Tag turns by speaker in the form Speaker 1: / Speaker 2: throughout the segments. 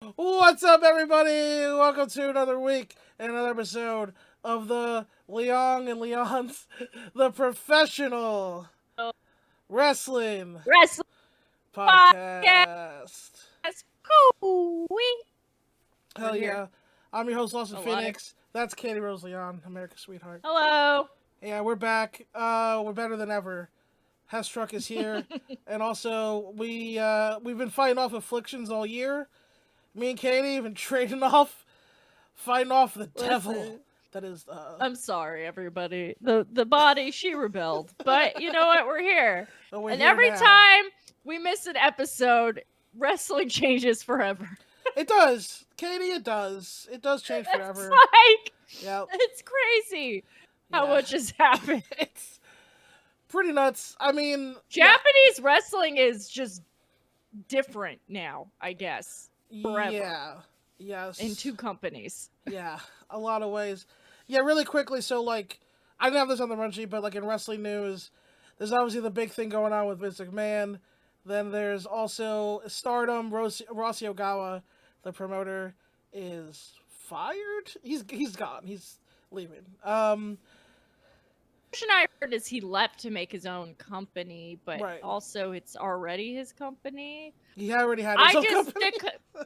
Speaker 1: What's up, everybody? Welcome to another week and another episode of the Leong and Leon's The Professional
Speaker 2: Oh,
Speaker 1: Wrestling
Speaker 2: Wrestling podcast.
Speaker 1: Podcast.
Speaker 2: Cool. We're
Speaker 1: Hell
Speaker 2: here
Speaker 1: yeah. I'm your host, Lawson
Speaker 2: alive.
Speaker 1: Phoenix. That's Katie Rose Leon, America's sweetheart.
Speaker 2: Hello.
Speaker 1: Yeah, we're back. We're better than ever. Hess Truck is here. And also, we've been fighting off afflictions all year. Me and Katie have been trading off, fighting off the devil.
Speaker 2: Listen,
Speaker 1: That is,
Speaker 2: I'm sorry, everybody. The body she rebelled, but you know what? We're here,
Speaker 1: oh, we're
Speaker 2: and
Speaker 1: here
Speaker 2: every
Speaker 1: now.
Speaker 2: time we miss an episode, wrestling changes forever.
Speaker 1: It does, Katie. It does. It does change
Speaker 2: It's
Speaker 1: forever.
Speaker 2: like
Speaker 1: Yeah,
Speaker 2: it's crazy how
Speaker 1: yeah.
Speaker 2: much has happened.
Speaker 1: It's pretty nuts. I mean,
Speaker 2: Japanese wrestling is just different now, I guess. Forever.
Speaker 1: Yeah. Yes.
Speaker 2: In two companies.
Speaker 1: Yeah, a lot of ways. Yeah, really quickly. So, like, I didn't have this on the run sheet, but like in wrestling news, there's obviously the big thing going on with Vince McMahon. Then there's also Stardom. Rossi Ogawa, the promoter, is fired. He's gone. He's leaving.
Speaker 2: Question I heard is he left to make his own company, but
Speaker 1: Right.
Speaker 2: also it's already his company.
Speaker 1: He already had his
Speaker 2: I
Speaker 1: own
Speaker 2: just
Speaker 1: company.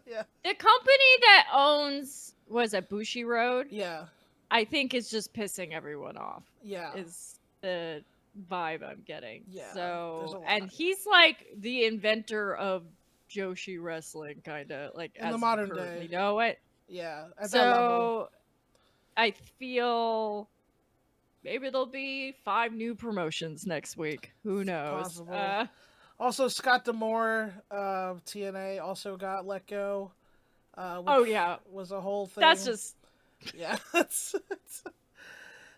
Speaker 1: Yeah.
Speaker 2: the company that owns was at Bushi Road.
Speaker 1: Yeah.
Speaker 2: I think is just pissing everyone off.
Speaker 1: Yeah.
Speaker 2: Is the vibe I'm getting.
Speaker 1: Yeah, there's a
Speaker 2: So
Speaker 1: lot.
Speaker 2: and he's like the inventor of Joshi wrestling, kind of like
Speaker 1: In
Speaker 2: as
Speaker 1: the modern
Speaker 2: you currently
Speaker 1: day.
Speaker 2: know it.
Speaker 1: Yeah. At that level.
Speaker 2: So I feel maybe there'll be 5 new promotions next week. Who knows?
Speaker 1: Possible. Also, Scott D'Amore of TNA also got let go.
Speaker 2: Oh yeah,
Speaker 1: was a whole thing.
Speaker 2: that's just
Speaker 1: Yeah.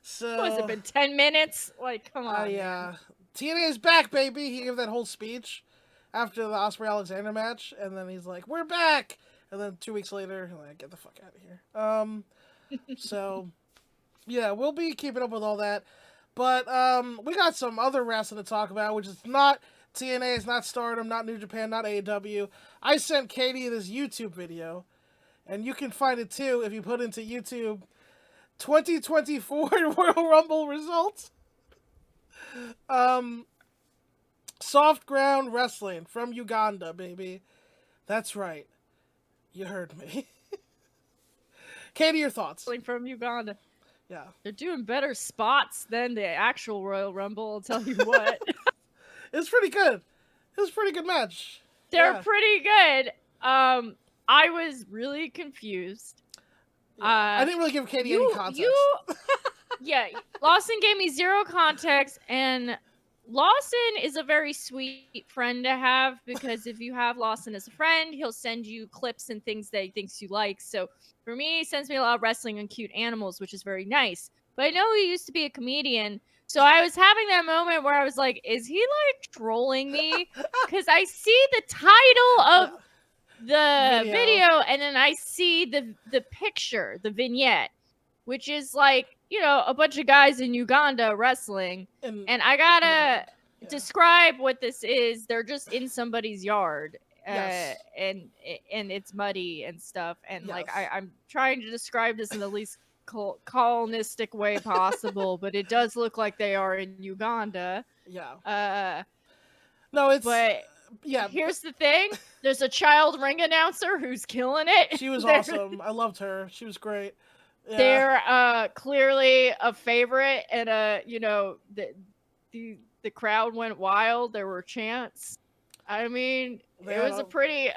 Speaker 1: So
Speaker 2: what has it been 10 minutes? Like, come on.
Speaker 1: Yeah. TNA is back, baby. He gave that whole speech after the Ospreay Alexander match, and then he's like, "We're back." And then 2 weeks later, he's like, "Get the fuck out of here." So yeah, we'll be keeping up with all that. But we got some other wrestling to talk about, which is not TNA, it's not Stardom, not New Japan, not AEW. I sent Katie this YouTube video, and you can find it too if you put into YouTube 2024 Royal Rumble results. Soft ground wrestling from Uganda, baby. That's right. You heard me. Katie, your thoughts?
Speaker 2: From Uganda.
Speaker 1: Yeah.
Speaker 2: They're doing better spots than the actual Royal Rumble, I'll tell you what.
Speaker 1: It's pretty good. It was a pretty good match.
Speaker 2: They're pretty good. I was really confused.
Speaker 1: Yeah. I didn't really give Katie any context.
Speaker 2: Yeah, Lawson gave me zero context, and Lawson is a very sweet friend to have because if you have Lawson as a friend, he'll send you clips and things that he thinks you like. So for me, he sends me a lot of wrestling and cute animals, which is very nice. But I know he used to be a comedian, so I was having that moment where I was like, is he like trolling me? Because I see the title of the video and then I see the picture, the vignette, which is like, you know, a bunch of guys in Uganda wrestling. And I gotta describe what this is. They're just in somebody's yard. And it's muddy and stuff. And like I'm trying to describe this in the least colonistic way possible, but it does look like they are in Uganda.
Speaker 1: Yeah. No, it's
Speaker 2: but
Speaker 1: yeah.
Speaker 2: Here's the thing. There's a child ring announcer who's killing it.
Speaker 1: She was awesome. I loved her. She was great. Yeah.
Speaker 2: They're clearly a favorite, and you know, the crowd went wild. There were chants. I mean, it was a pretty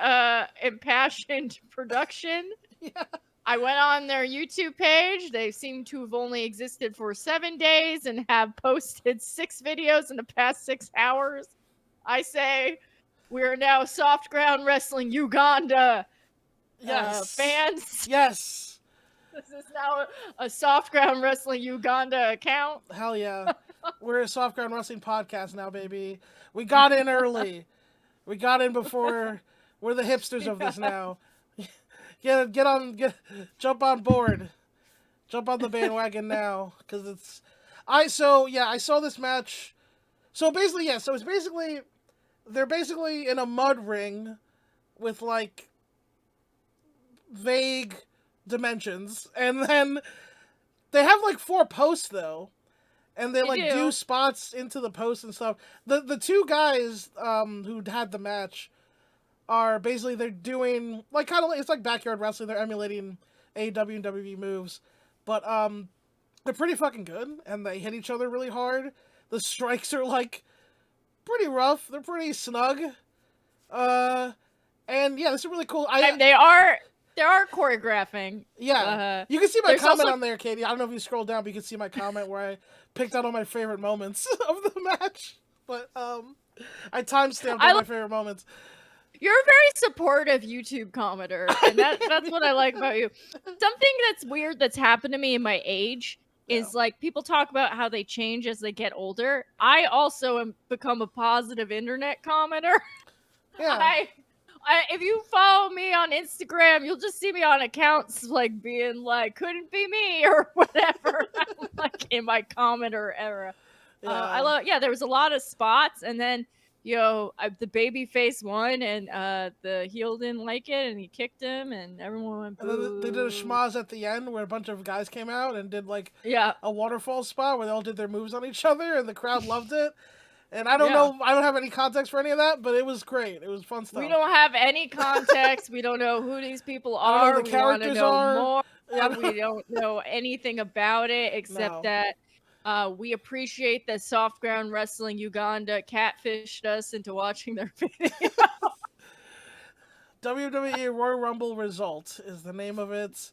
Speaker 2: impassioned production.
Speaker 1: Yeah.
Speaker 2: I went on their YouTube page. They seem to have only existed for 7 days and have posted 6 videos in the past 6 hours. I say we are now Soft Ground Wrestling Uganda fans.
Speaker 1: Yes.
Speaker 2: This is now a Soft Ground Wrestling Uganda account.
Speaker 1: Hell yeah. We're a Soft Ground Wrestling podcast now, baby. We got in early. We got in before. We're the hipsters of this now. Jump on board. Jump on the bandwagon now. Because I saw this match. So basically, they're basically in a mud ring with like vague dimensions, and then they have like 4 posts though, and they like do spots into the posts and stuff. The 2 guys who had the match are basically, they're doing like kind of it's like backyard wrestling. They're emulating AEW and WWE moves, but they're pretty fucking good, and they hit each other really hard. The strikes are like pretty rough. They're pretty snug. And yeah, this is really cool.
Speaker 2: And they are choreographing.
Speaker 1: Yeah. You can see my comment on there, Katie. I don't know if you scroll down, but you can see my comment where I picked out all my favorite moments of the match. But I timestamped all my favorite moments.
Speaker 2: You're a very supportive YouTube commenter, and that's what I like about you. Something that's weird that's happened to me in my age is like people talk about how they change as they get older. I also am become a positive internet commenter.
Speaker 1: Yeah.
Speaker 2: If you follow me on Instagram, you'll just see me on accounts like being like, couldn't be me or whatever. I'm like in my commenter era. Yeah. There was a lot of spots, and then the baby face won, and the heel didn't like it, and he kicked him, and everyone went boo.
Speaker 1: And then they did a schmoz at the end where a bunch of guys came out and did like a waterfall spot where they all did their moves on each other, and the crowd loved it. And I don't know, I don't have any context for any of that, but it was great. It was fun stuff.
Speaker 2: We don't have any context. We don't know who these people are.
Speaker 1: Who the characters are.
Speaker 2: More. We don't know anything about it except that we appreciate that Soft Ground Wrestling Uganda catfished us into watching their video.
Speaker 1: WWE Royal Rumble Result is the name of it.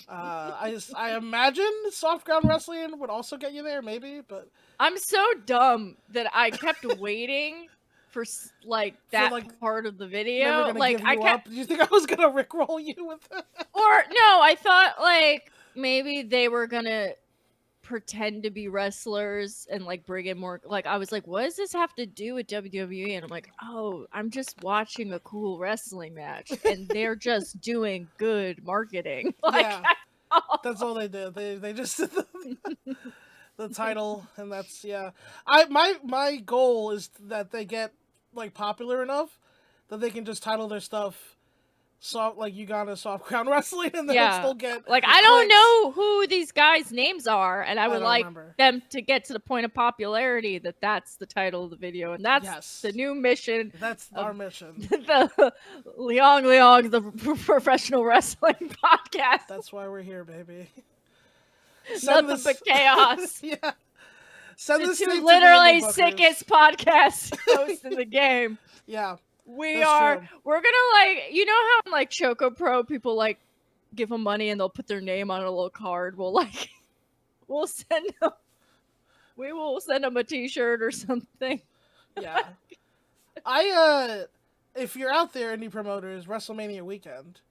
Speaker 1: I imagine Soft Ground Wrestling would also get you there, maybe, but
Speaker 2: I'm so dumb that I kept waiting for like that part of the video. Like I kept.
Speaker 1: Did you think I was gonna rickroll you with that?
Speaker 2: Or no, I thought like maybe they were gonna pretend to be wrestlers and like bring in more. Like I was like, what does this have to do with WWE? And I'm like, oh, I'm just watching a cool wrestling match, and they're just doing good marketing. Like,
Speaker 1: yeah, that's all they did. They just did the title, and that's my goal is that they get like popular enough that they can just title their stuff like Uganda Soft Ground Wrestling, and then still get
Speaker 2: like I don't know who these guys' names are, and I would like them to get to the point of popularity that's the title of the video, and that's the new mission.
Speaker 1: That's our mission.
Speaker 2: The Leong, the professional wrestling podcast.
Speaker 1: That's why we're here, baby.
Speaker 2: Nothing but chaos.
Speaker 1: Yeah. Send this
Speaker 2: to literally sickest podcast host in the game.
Speaker 1: Yeah.
Speaker 2: We're gonna like, you know how in like Choco Pro people like give them money and they'll put their name on a little card. We'll send them a t-shirt or something.
Speaker 1: Yeah. If you're out there, indie promoters, WrestleMania weekend,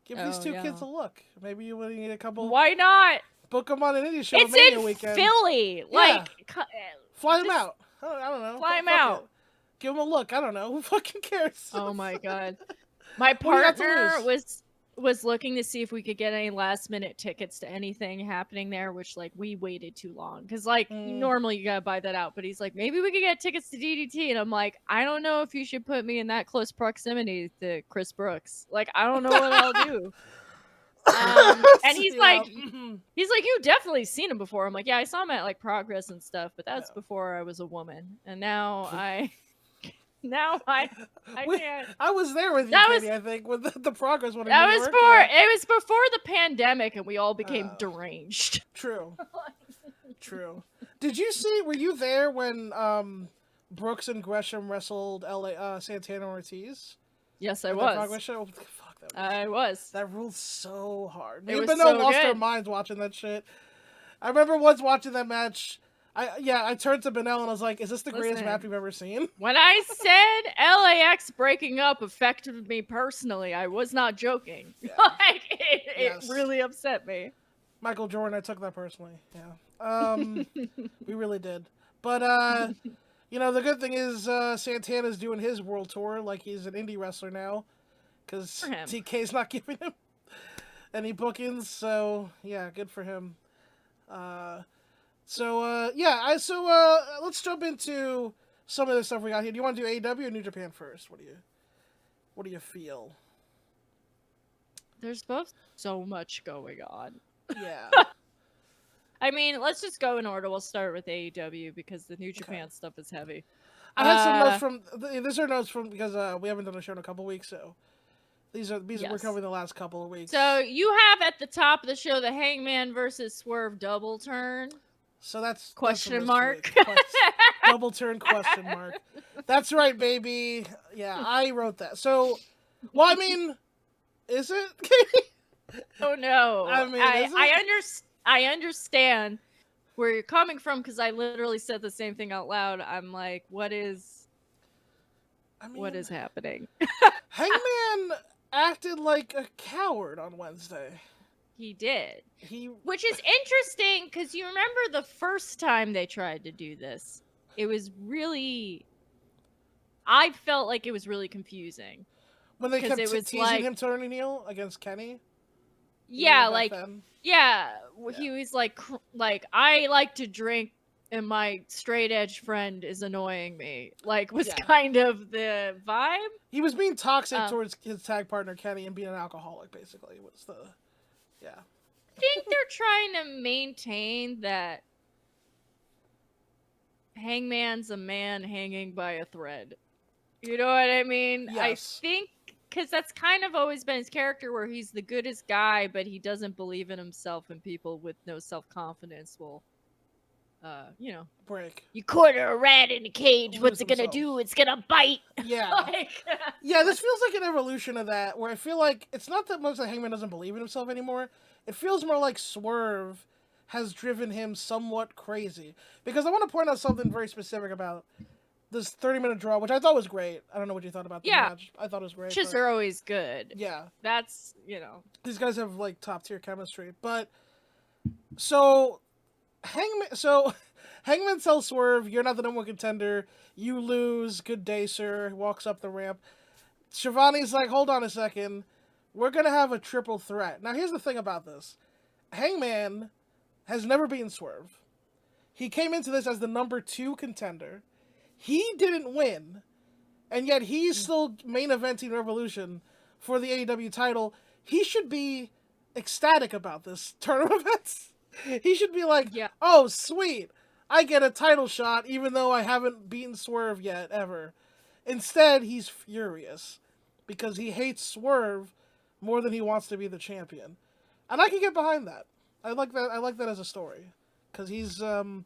Speaker 1: give these 2 kids a look. Maybe you would need a couple.
Speaker 2: Why not?
Speaker 1: Book them on an indie show.
Speaker 2: It's
Speaker 1: Mania
Speaker 2: in
Speaker 1: weekend.
Speaker 2: Philly. Like,
Speaker 1: fly them out. I don't know.
Speaker 2: Fly them out.
Speaker 1: Give them a look. I don't know. Who fucking cares?
Speaker 2: Oh my god. My partner was looking to see if we could get any last minute tickets to anything happening there, which like we waited too long because like normally you gotta buy that out, but he's like, maybe we could get tickets to DDT, and I'm like, I don't know if you should put me in that close proximity to Chris Brooks. Like I don't know what I'll do. And he's like, you've definitely seen him before. I'm like, yeah, I saw him at like Progress and stuff, but that's before I was a woman, and now I can't.
Speaker 1: I was there with you, Katie, I think, with the Progress one.
Speaker 2: It was before the pandemic, and we all became deranged.
Speaker 1: True. True. Were you there when Brooks and Gresham wrestled Santana and Ortiz?
Speaker 2: Yes, I was.
Speaker 1: The Progress show? Fuck,
Speaker 2: I was.
Speaker 1: That ruled so hard.
Speaker 2: Me and
Speaker 1: Benno lost our minds watching that shit. I remember once watching that match. I turned to Benel and I was like, is this the greatest match we've ever seen?
Speaker 2: When I said LAX breaking up affected me personally, I was not joking. Yeah. Like, it really upset me.
Speaker 1: Michael Jordan, I took that personally. Yeah. We really did. But, the good thing is Santana's doing his world tour like he's an indie wrestler now. Because TK's not giving him any bookings. So, yeah, good for him. Let's jump into some of the stuff we got here. Do you want to do AEW or New Japan first? What do you feel?
Speaker 2: There's both so much going on.
Speaker 1: Yeah.
Speaker 2: I mean, let's just go in order. We'll start with AEW because the New
Speaker 1: Okay.
Speaker 2: Japan stuff is heavy.
Speaker 1: I had some notes from these are notes from because we haven't done a show in a couple weeks, so these are we're covering the last couple of weeks.
Speaker 2: So you have at the top of the show the Hangman versus Swerve double turn.
Speaker 1: So that's
Speaker 2: question mark.
Speaker 1: Double turn question mark. That's right, baby. Yeah, I wrote that. So, well, I mean, is it?
Speaker 2: Oh no.
Speaker 1: I mean,
Speaker 2: I understand where you're coming from because I literally said the same thing out loud. I'm like, what is happening?
Speaker 1: Hangman acted like a coward on Wednesday.
Speaker 2: He did. Which is interesting because you remember the first time they tried to do this. It was really... I felt like it was really confusing.
Speaker 1: When they kept teasing him turning heel against Kenny?
Speaker 2: Yeah, like... Yeah, he was like, I like to drink and my straight edge friend is annoying me. Like, was kind of the vibe.
Speaker 1: He was being toxic towards his tag partner Kenny and being an alcoholic, basically, was the... Yeah.
Speaker 2: I think they're trying to maintain that Hangman's a man hanging by a thread. You know what I mean?
Speaker 1: Yes.
Speaker 2: I think because that's kind of always been his character, where he's the goodest guy, but he doesn't believe in himself, and people with no self-confidence will,
Speaker 1: break.
Speaker 2: You corner a rat in a cage, what's it gonna do? It's gonna bite.
Speaker 1: Yeah. Yeah, this feels like an evolution of that, where I feel like it's not that much that Hangman doesn't believe in himself anymore. It feels more like Swerve has driven him somewhat crazy. Because I want to point out something very specific about this 30-minute draw, which I thought was great. I don't know what you thought about the match. I thought it was great.
Speaker 2: Matches are always good.
Speaker 1: Yeah.
Speaker 2: That's,
Speaker 1: These guys have, like, top-tier chemistry. But, so, Hangman tells Swerve, you're not the number one contender. You lose. Good day, sir. Walks up the ramp. Shivani's like, hold on a second. We're going to have a triple threat. Now, here's the thing about this. Hangman has never beaten Swerve. He came into this as the number 2 contender. He didn't win. And yet he's still main eventing Revolution for the AEW title. He should be ecstatic about this turn of events. He should be like, oh, sweet. I get a title shot even though I haven't beaten Swerve yet, ever. Instead, he's furious because he hates Swerve more than he wants to be the champion. And I can get behind that. I like that as a story. Because he's, the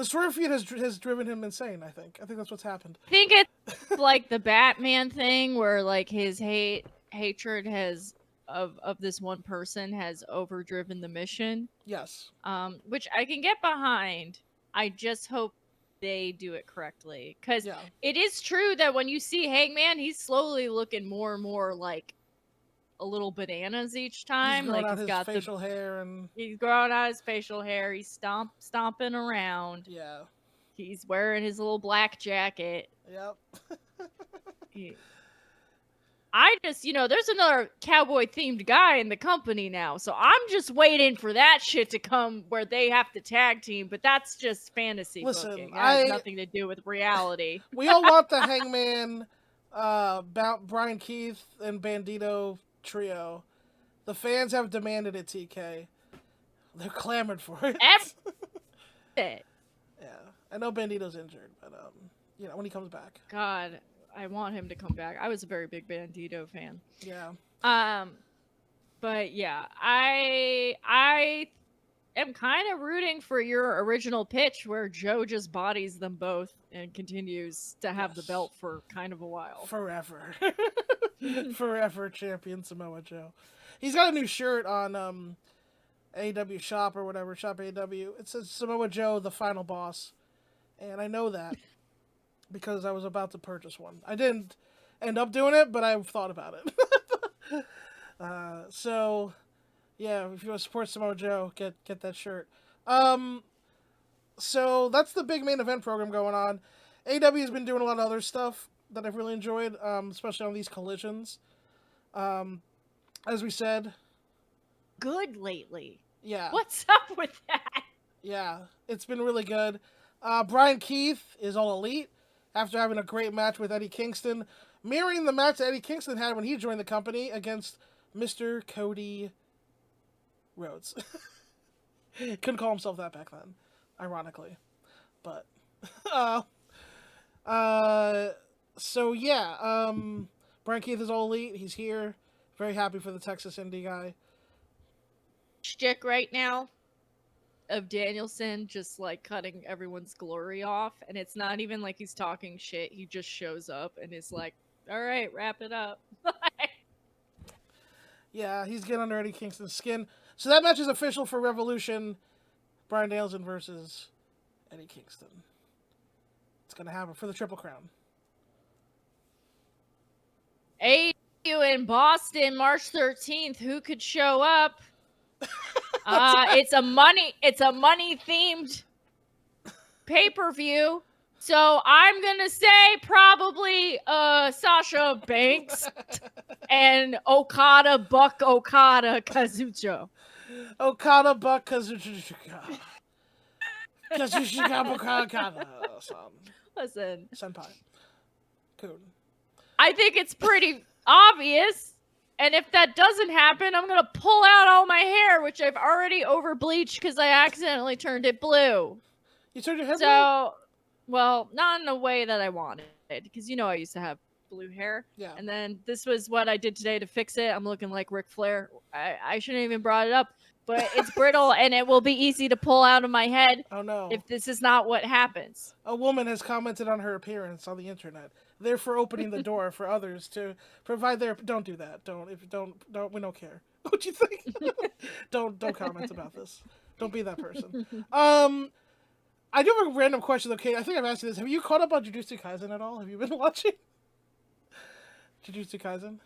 Speaker 1: Swerve feud has driven him insane, I think. I think that's what's happened.
Speaker 2: I think it's like the Batman thing where, like, his hatred has... Of this one person has overdriven the mission.
Speaker 1: Yes.
Speaker 2: Which I can get behind. I just hope they do it correctly. Because it is true that when you see Hangman, he's slowly looking more and more like a little bananas each time.
Speaker 1: He's growing out his facial hair and...
Speaker 2: He's growing out his facial hair. He's stomping around.
Speaker 1: Yeah.
Speaker 2: He's wearing his little black jacket.
Speaker 1: Yep.
Speaker 2: I just, there's another cowboy-themed guy in the company now, so I'm just waiting for that shit to come where they have to tag team, but that's just fantasy booking. It has nothing to do with reality.
Speaker 1: We all want the Hangman, Brian Keith, and Bandito trio. The fans have demanded it, TK. They're clamored for it. Yeah. I know Bandito's injured, but, when he comes back.
Speaker 2: God... I want him to come back. I was a very big Bandito fan.
Speaker 1: Yeah.
Speaker 2: But yeah, I am kind of rooting for your original pitch where Joe just bodies them both and continues to have the belt for kind of a while.
Speaker 1: Forever. Forever champion Samoa Joe. He's got a new shirt on AEW Shop or whatever, Shop AEW. It says Samoa Joe, the final boss. And I know that. Because I was about to purchase one. I didn't end up doing it, but I thought about it. So, yeah, if you want to support Samoa Joe, get that shirt. So that's the big main event program going on. AEW has been doing a lot of other stuff that I've really enjoyed, especially on these collisions. As we said.
Speaker 2: Good lately.
Speaker 1: Yeah.
Speaker 2: What's up with that?
Speaker 1: Yeah, it's been really good. Brian Keith is all elite. After having a great match with Eddie Kingston, mirroring the match that Eddie Kingston had when he joined the company against Mr. Cody Rhodes. Couldn't call himself that back then, ironically. But, uh, so yeah, Brian Keith is all elite. He's here. Very happy for the Texas indie guy.
Speaker 2: Shtick right now of Danielson just like cutting everyone's glory off, and it's not even like he's talking shit. He just shows up and is like, "All right, wrap it up."
Speaker 1: Yeah, he's getting under Eddie Kingston's skin. So that match is official for Revolution. Bryan Danielson versus Eddie Kingston. It's gonna happen for the Triple Crown.
Speaker 2: AEW in Boston, March 13th. Who could show up? It's a money themed pay-per-view. So I'm gonna say probably Sasha Banks and Buck Okada Kazuchika.
Speaker 1: Okada Buck Kazuchika. Kazuchika Okada.
Speaker 2: Listen.
Speaker 1: Senpai. Cool.
Speaker 2: I think it's pretty obvious. And if that doesn't happen, I'm going to pull out all my hair, which I've already over bleached because I accidentally turned it blue.
Speaker 1: You turned your hair
Speaker 2: blue? Well, not in a way that I wanted. Because I used to have blue hair.
Speaker 1: Yeah.
Speaker 2: And then this was what I did today to fix it. I'm looking like Ric Flair. I shouldn't even brought it up. But it's brittle and it will be easy to pull out of my head.
Speaker 1: Oh no.
Speaker 2: If this is not what happens.
Speaker 1: A woman has commented on her appearance on the internet. Therefore opening the door for others to provide their don't do that. Don't we don't care. What you think? don't comment about this. Don't be that person. I do have a random question, okay? I think I've asked you this. Have you caught up on Jujutsu Kaisen at all? Have you been watching Jujutsu Kaisen?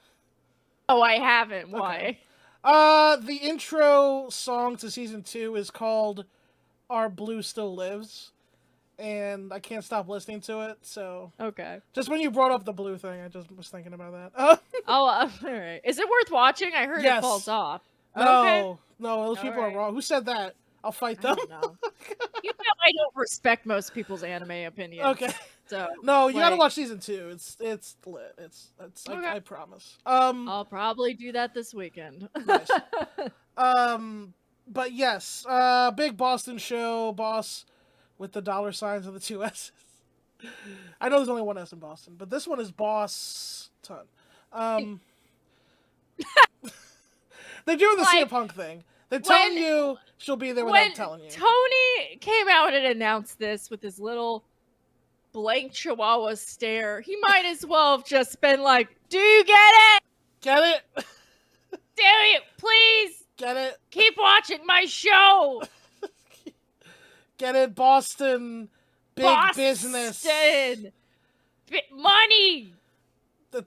Speaker 2: Oh, I haven't. Why?
Speaker 1: Okay. The intro song to season 2 is called Our Blue Still Lives, and I can't stop listening to it, so...
Speaker 2: Okay.
Speaker 1: Just when you brought up the blue thing, I just was thinking about that.
Speaker 2: Alright. Is it worth watching? I heard it falls off.
Speaker 1: No, those people are wrong. Who said that? I'll fight them.
Speaker 2: I don't know. I don't respect most people's anime opinions.
Speaker 1: Okay.
Speaker 2: So
Speaker 1: no, you gotta watch season 2. It's lit. It's okay. I promise.
Speaker 2: I'll probably do that this weekend.
Speaker 1: Nice. But yes, big Boston show, boss with the $signs and the 2 S's. I know there's only 1 S in Boston, but this one is boss ton. They're doing the CM Punk thing. They're telling you she'll be there without telling you.
Speaker 2: Tony came out and announced this with his little blank chihuahua stare. He might as well have just been like, "Do you get it?
Speaker 1: Get it?
Speaker 2: Do you? Please
Speaker 1: get it?
Speaker 2: Keep watching my show.
Speaker 1: Get it, Boston? Big business.
Speaker 2: Money.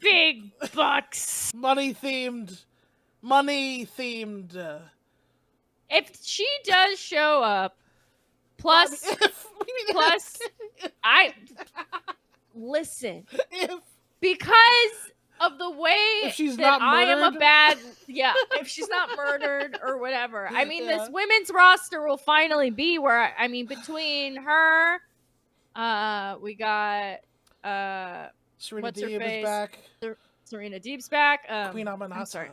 Speaker 2: Big bucks.
Speaker 1: Money themed.
Speaker 2: If she does show up, plus, listen, because of the way
Speaker 1: if she's
Speaker 2: that
Speaker 1: not
Speaker 2: I am
Speaker 1: murdered.
Speaker 2: a bad, if she's not murdered or whatever. I mean, this women's roster will finally be where, between her, we got,
Speaker 1: Serena Deeb is back.
Speaker 2: Serena Deeb's back.
Speaker 1: Queen Amanata.
Speaker 2: I'm sorry.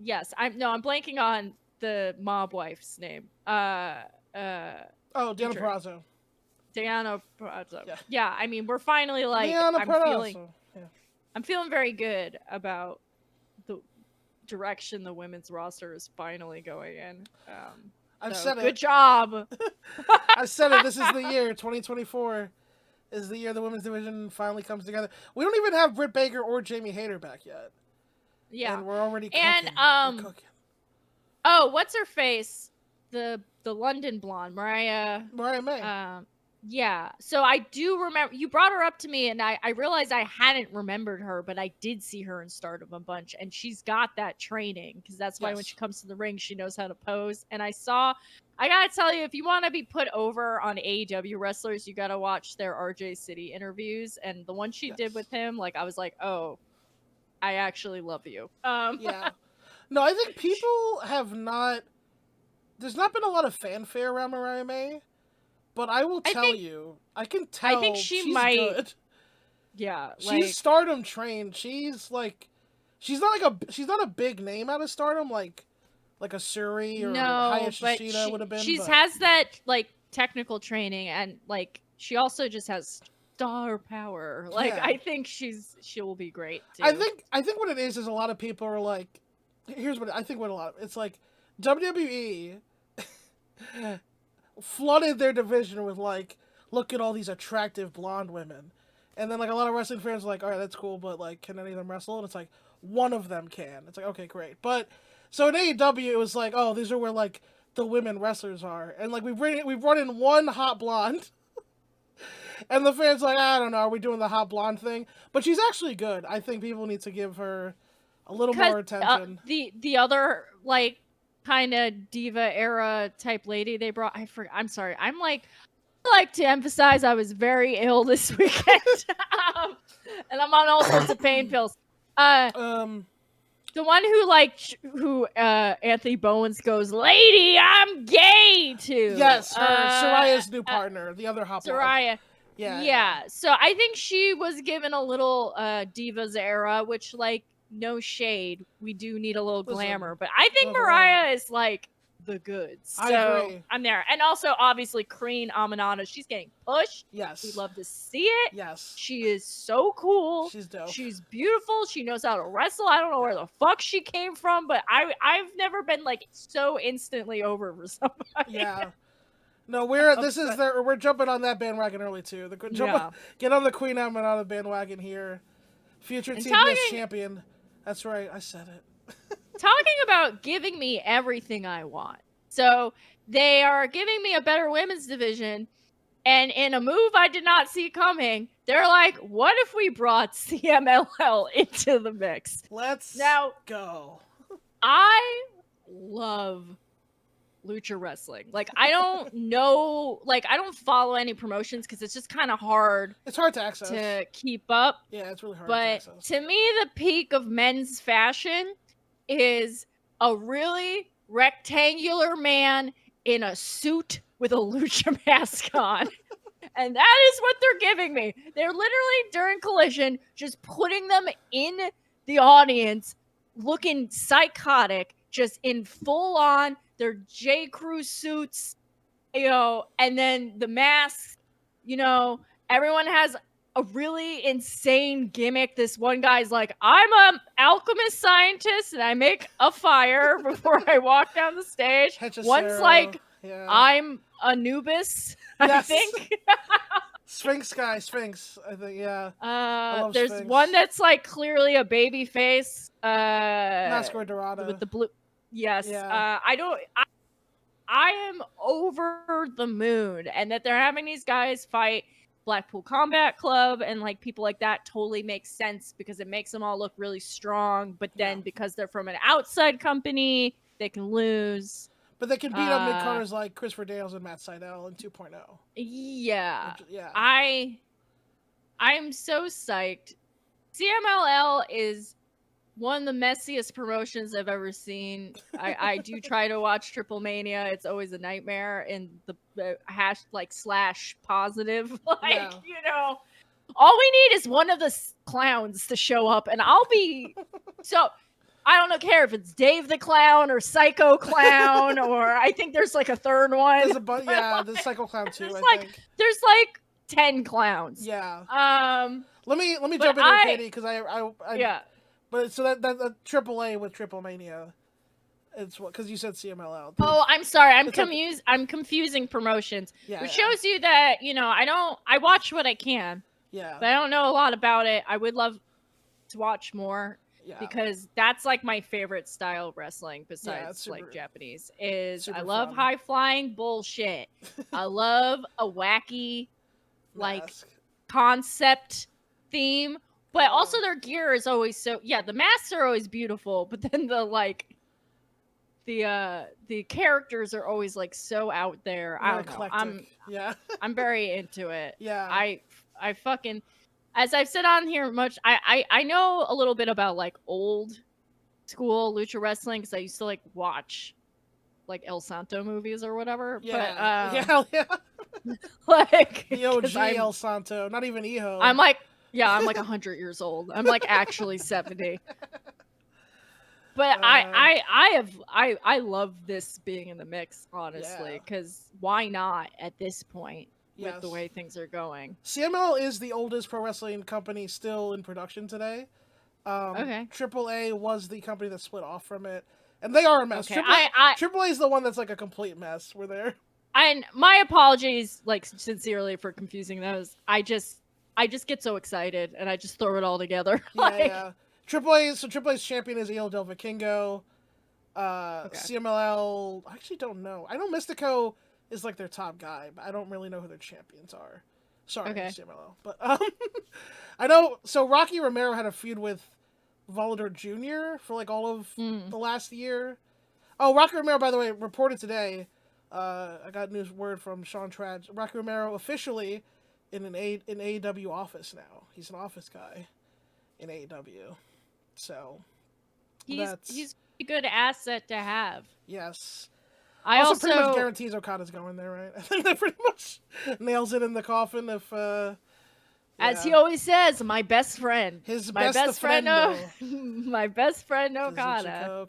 Speaker 2: Yes, I'm blanking on the mob wife's name.
Speaker 1: Diana Purrazzo.
Speaker 2: Diana Purrazzo. Yeah, I mean, we're finally like I'm feeling very good about the direction the women's roster is finally going in.
Speaker 1: I've said it.
Speaker 2: Good job.
Speaker 1: I said it. This is the year 2024 is the year the women's division finally comes together. We don't even have Britt Baker or Jamie Hayter back yet.
Speaker 2: Yeah,
Speaker 1: and we're already cooking.
Speaker 2: And
Speaker 1: we're cooking.
Speaker 2: Oh, what's her face? The London blonde, Mariah
Speaker 1: May.
Speaker 2: Yeah. So I do remember you brought her up to me, and I realized I hadn't remembered her, but I did see her in Stardom a bunch, and she's got that training because that's why when she comes to the ring, she knows how to pose. And I gotta tell you, if you want to be put over on AEW wrestlers, you gotta watch their RJ City interviews, and the one she did with him, like I was like, oh, I actually love you.
Speaker 1: Yeah. No, I think people have not. There's not been a lot of fanfare around Mariah May, but I will tell you, I can tell.
Speaker 2: I think she's
Speaker 1: good.
Speaker 2: Yeah,
Speaker 1: she's Stardom trained. She's like, she's not a big name out of Stardom like a Suri or
Speaker 2: No, but
Speaker 1: Hayashishita would have been.
Speaker 2: she
Speaker 1: But
Speaker 2: has that like technical training, and like she also just has star power. Like
Speaker 1: Yeah.
Speaker 2: I think she will be great too.
Speaker 1: I think what it is a lot of people are like, here's what I think. What a lot of it's like WWE flooded their division with like, look at all these attractive blonde women, and then like a lot of wrestling fans are like, all right, that's cool, but like, can any of them wrestle? And it's like one of them can. It's like, okay, great. But so in AEW it was like, oh, these are where like the women wrestlers are, and like we've brought in one hot blonde. And the fans like, I don't know, are we doing the hot blonde thing? But she's actually good. I think people need to give her a little more attention.
Speaker 2: The other like kind of diva era type lady they brought, I'm sorry. I like to emphasize I was very ill this weekend. And I'm on all sorts of pain pills. The one who Anthony Bowens goes, "Lady, I'm gay" to.
Speaker 1: Yes, Soraya's new partner, the other hot blonde.
Speaker 2: Soraya. Yeah. So I think she was given a little Divas era, which like no shade, we do need a little glamour, but I think Mariah is like the goods. So
Speaker 1: I agree.
Speaker 2: I'm there. And also obviously Crean Amanada, she's getting pushed.
Speaker 1: Yes.
Speaker 2: We love to see it.
Speaker 1: Yes.
Speaker 2: She is so cool.
Speaker 1: She's dope.
Speaker 2: She's beautiful. She knows how to wrestle. I don't know where the fuck she came from, but I've never been like so instantly over for somebody.
Speaker 1: Yeah. No, we're jumping on that bandwagon early too. Get on the Queen Amanada bandwagon here. Future TBS champion. That's right, I said it.
Speaker 2: Talking about giving me everything I want. So they are giving me a better women's division, and in a move I did not see coming, they're like, what if we brought CMLL into the mix?
Speaker 1: Let's go.
Speaker 2: I love lucha wrestling. Like, I don't know, like, I don't follow any promotions because it's just kind of hard.
Speaker 1: It's hard to access.
Speaker 2: To keep up.
Speaker 1: Yeah, it's really hard
Speaker 2: to
Speaker 1: access.
Speaker 2: But to me, the peak of men's fashion is a really rectangular man in a suit with a lucha mask on. And that is what they're giving me. They're literally, during Collision, just putting them in the audience looking psychotic, just in full on their J. Crew suits, and then the masks, everyone has a really insane gimmick. This one guy's like, I'm an alchemist scientist and I make a fire before I walk down the stage. One's like, I'm Anubis, I think.
Speaker 1: Sphinx, I think, yeah.
Speaker 2: There's
Speaker 1: Sphinx.
Speaker 2: One that's like clearly a baby face.
Speaker 1: Masquerade Dorada.
Speaker 2: With the blue. Yes.
Speaker 1: Yeah.
Speaker 2: I am over the moon, and that they're having these guys fight Blackpool Combat Club and like people like that totally makes sense because it makes them all look really strong. But then because they're from an outside company, they can lose.
Speaker 1: But they can beat up mid-carders like Christopher Daniels and Matt Sydal in 2.0.
Speaker 2: Yeah.
Speaker 1: Yeah.
Speaker 2: I'm so psyched. CMLL is one of the messiest promotions I've ever seen. I do try to watch Triple Mania. It's always a nightmare. And the / positive. All we need is one of the clowns to show up and I'll be... So... I don't care if it's Dave the Clown or Psycho Clown or I think there's like a third one.
Speaker 1: There's Psycho Clown too.
Speaker 2: There's like 10 clowns.
Speaker 1: Yeah. Let me jump in here, Katie, because
Speaker 2: yeah.
Speaker 1: But so that AAA with Triple Mania, it's what because you said CMLL.
Speaker 2: Oh, I'm sorry. I'm confusing promotions.
Speaker 1: Yeah.
Speaker 2: Which shows you that I watch what I can.
Speaker 1: Yeah.
Speaker 2: But I don't know a lot about it. I would love to watch more.
Speaker 1: Yeah.
Speaker 2: Because that's like my favorite style of wrestling besides Japanese is I love high flying bullshit. I love a wacky concept theme, but also their gear is always the masks are always beautiful, but then the characters are always like so out there. I don't know. I'm very into it.
Speaker 1: Yeah.
Speaker 2: I fucking as I've said on here much, I know a little bit about like old school lucha wrestling because I used to like watch like El Santo movies or whatever.
Speaker 1: Yeah,
Speaker 2: but, like
Speaker 1: the OG El Santo, not even Iho.
Speaker 2: I'm like 100 years old. I'm like actually 70. But I love this being in the mix, honestly,
Speaker 1: Yeah.
Speaker 2: because why not at this point with the
Speaker 1: Yes.
Speaker 2: way things are going?
Speaker 1: CML is the oldest pro wrestling company still in production today.
Speaker 2: Okay.
Speaker 1: AAA was the company that split off from it, and they are a mess.
Speaker 2: Okay. I
Speaker 1: AAA is the one that's like a complete mess. We're there.
Speaker 2: and my apologies, like sincerely for confusing those. I just get so excited and I just throw it all together.
Speaker 1: Yeah,
Speaker 2: like,
Speaker 1: yeah. AAA's champion is El Del Vikingo.
Speaker 2: okay.
Speaker 1: CMLL, I actually don't know. I know Mystico is like their top guy, but I don't really know who their champions are. Sorry,
Speaker 2: Okay.
Speaker 1: CMLL. But I know. So Rocky Romero had a feud with Volador Jr. for like all of the last year. Oh, Rocky Romero, by the way, reported today. I got news word from Sean Trad. Rocky Romero officially in an AEW office now. He's an office guy in AEW. So
Speaker 2: He's a good asset to have.
Speaker 1: yes.
Speaker 2: I
Speaker 1: also pretty much guarantees Okada's going there, right? I think that pretty much nails it in the coffin. If
Speaker 2: as he always says, my best friend,
Speaker 1: his
Speaker 2: my best friend, my best friend
Speaker 1: Okada.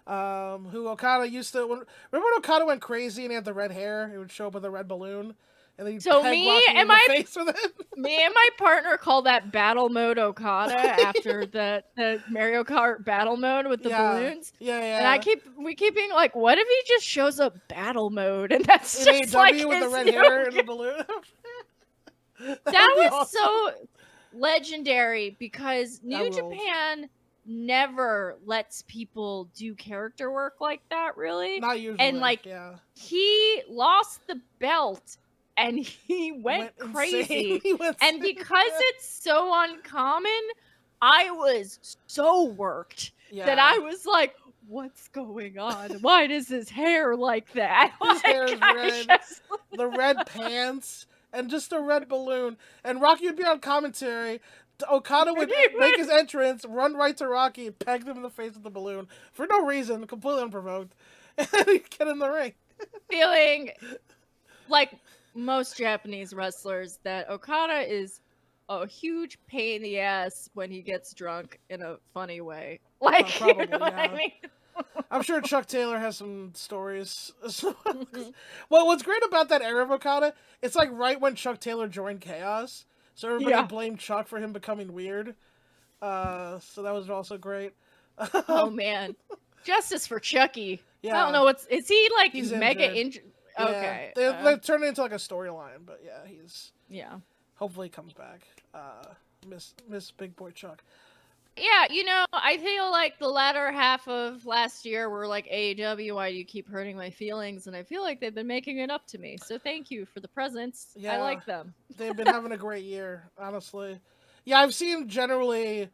Speaker 1: Who Okada used to remember when Okada went crazy and he had the red hair? He would show up with a red balloon, and then he'd peg Rocky in the face with it.
Speaker 2: Me and my partner call that battle mode Okada after the Mario Kart battle mode with the balloons.
Speaker 1: Yeah, yeah.
Speaker 2: And we keep being like, what if he just shows up battle mode and that's
Speaker 1: in
Speaker 2: just
Speaker 1: AEW
Speaker 2: like
Speaker 1: with
Speaker 2: his
Speaker 1: the red hair and the balloon?
Speaker 2: that was awesome. So legendary because New Japan never lets people do character work like that, really.
Speaker 1: Not usually.
Speaker 2: And like, he lost the belt and he went crazy. And because it's so uncommon, I was so worked that I was like, what's going on? Why does his hair like that?
Speaker 1: His hair is red. The red pants and just a red balloon. And Rocky would be on commentary. Okada would make his entrance, run right to Rocky, and peg him in the face with the balloon for no reason, completely unprovoked, and he'd get in the ring.
Speaker 2: Feeling like most Japanese wrestlers that Okada is a huge pain in the ass when he gets drunk in a funny way. Like,
Speaker 1: probably,
Speaker 2: you know what I mean?
Speaker 1: I'm sure Chuck Taylor has some stories. Well, what's great about that era of Okada, it's like right when Chuck Taylor joined Chaos. So everybody blamed Chuck for him becoming weird. So that was also great.
Speaker 2: Oh man, justice for Chucky.
Speaker 1: Yeah.
Speaker 2: I don't know is he like
Speaker 1: he's
Speaker 2: mega injured?
Speaker 1: Yeah.
Speaker 2: Okay,
Speaker 1: they're turning into like a storyline, but yeah, he's hopefully he comes back. Miss Big Boy Chuck.
Speaker 2: Yeah, you know, I feel like the latter half of last year were like, AEW, why do you keep hurting my feelings? And I feel like they've been making it up to me. So thank you for the presents.
Speaker 1: Yeah,
Speaker 2: I like them.
Speaker 1: They've been having a great year, honestly. Yeah, I've seen generally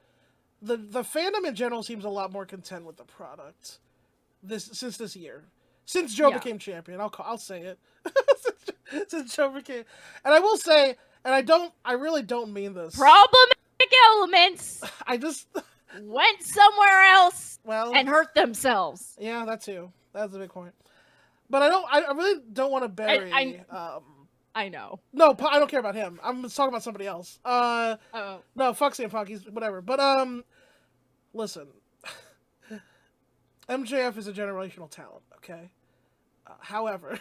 Speaker 1: the fandom in general seems a lot more content with the product since this year. Since Joe became champion, I'll say it. since Joe became, and I will say, and I really don't mean this.
Speaker 2: Problematic elements.
Speaker 1: I just
Speaker 2: went somewhere else and hurt themselves.
Speaker 1: Yeah, that too. That's a big point. But I really don't want to bury.
Speaker 2: I know.
Speaker 1: No, I don't care about him. I'm talking about somebody else. No, fuck CM Punk. He's whatever. But listen, MJF is a generational talent. Okay. However,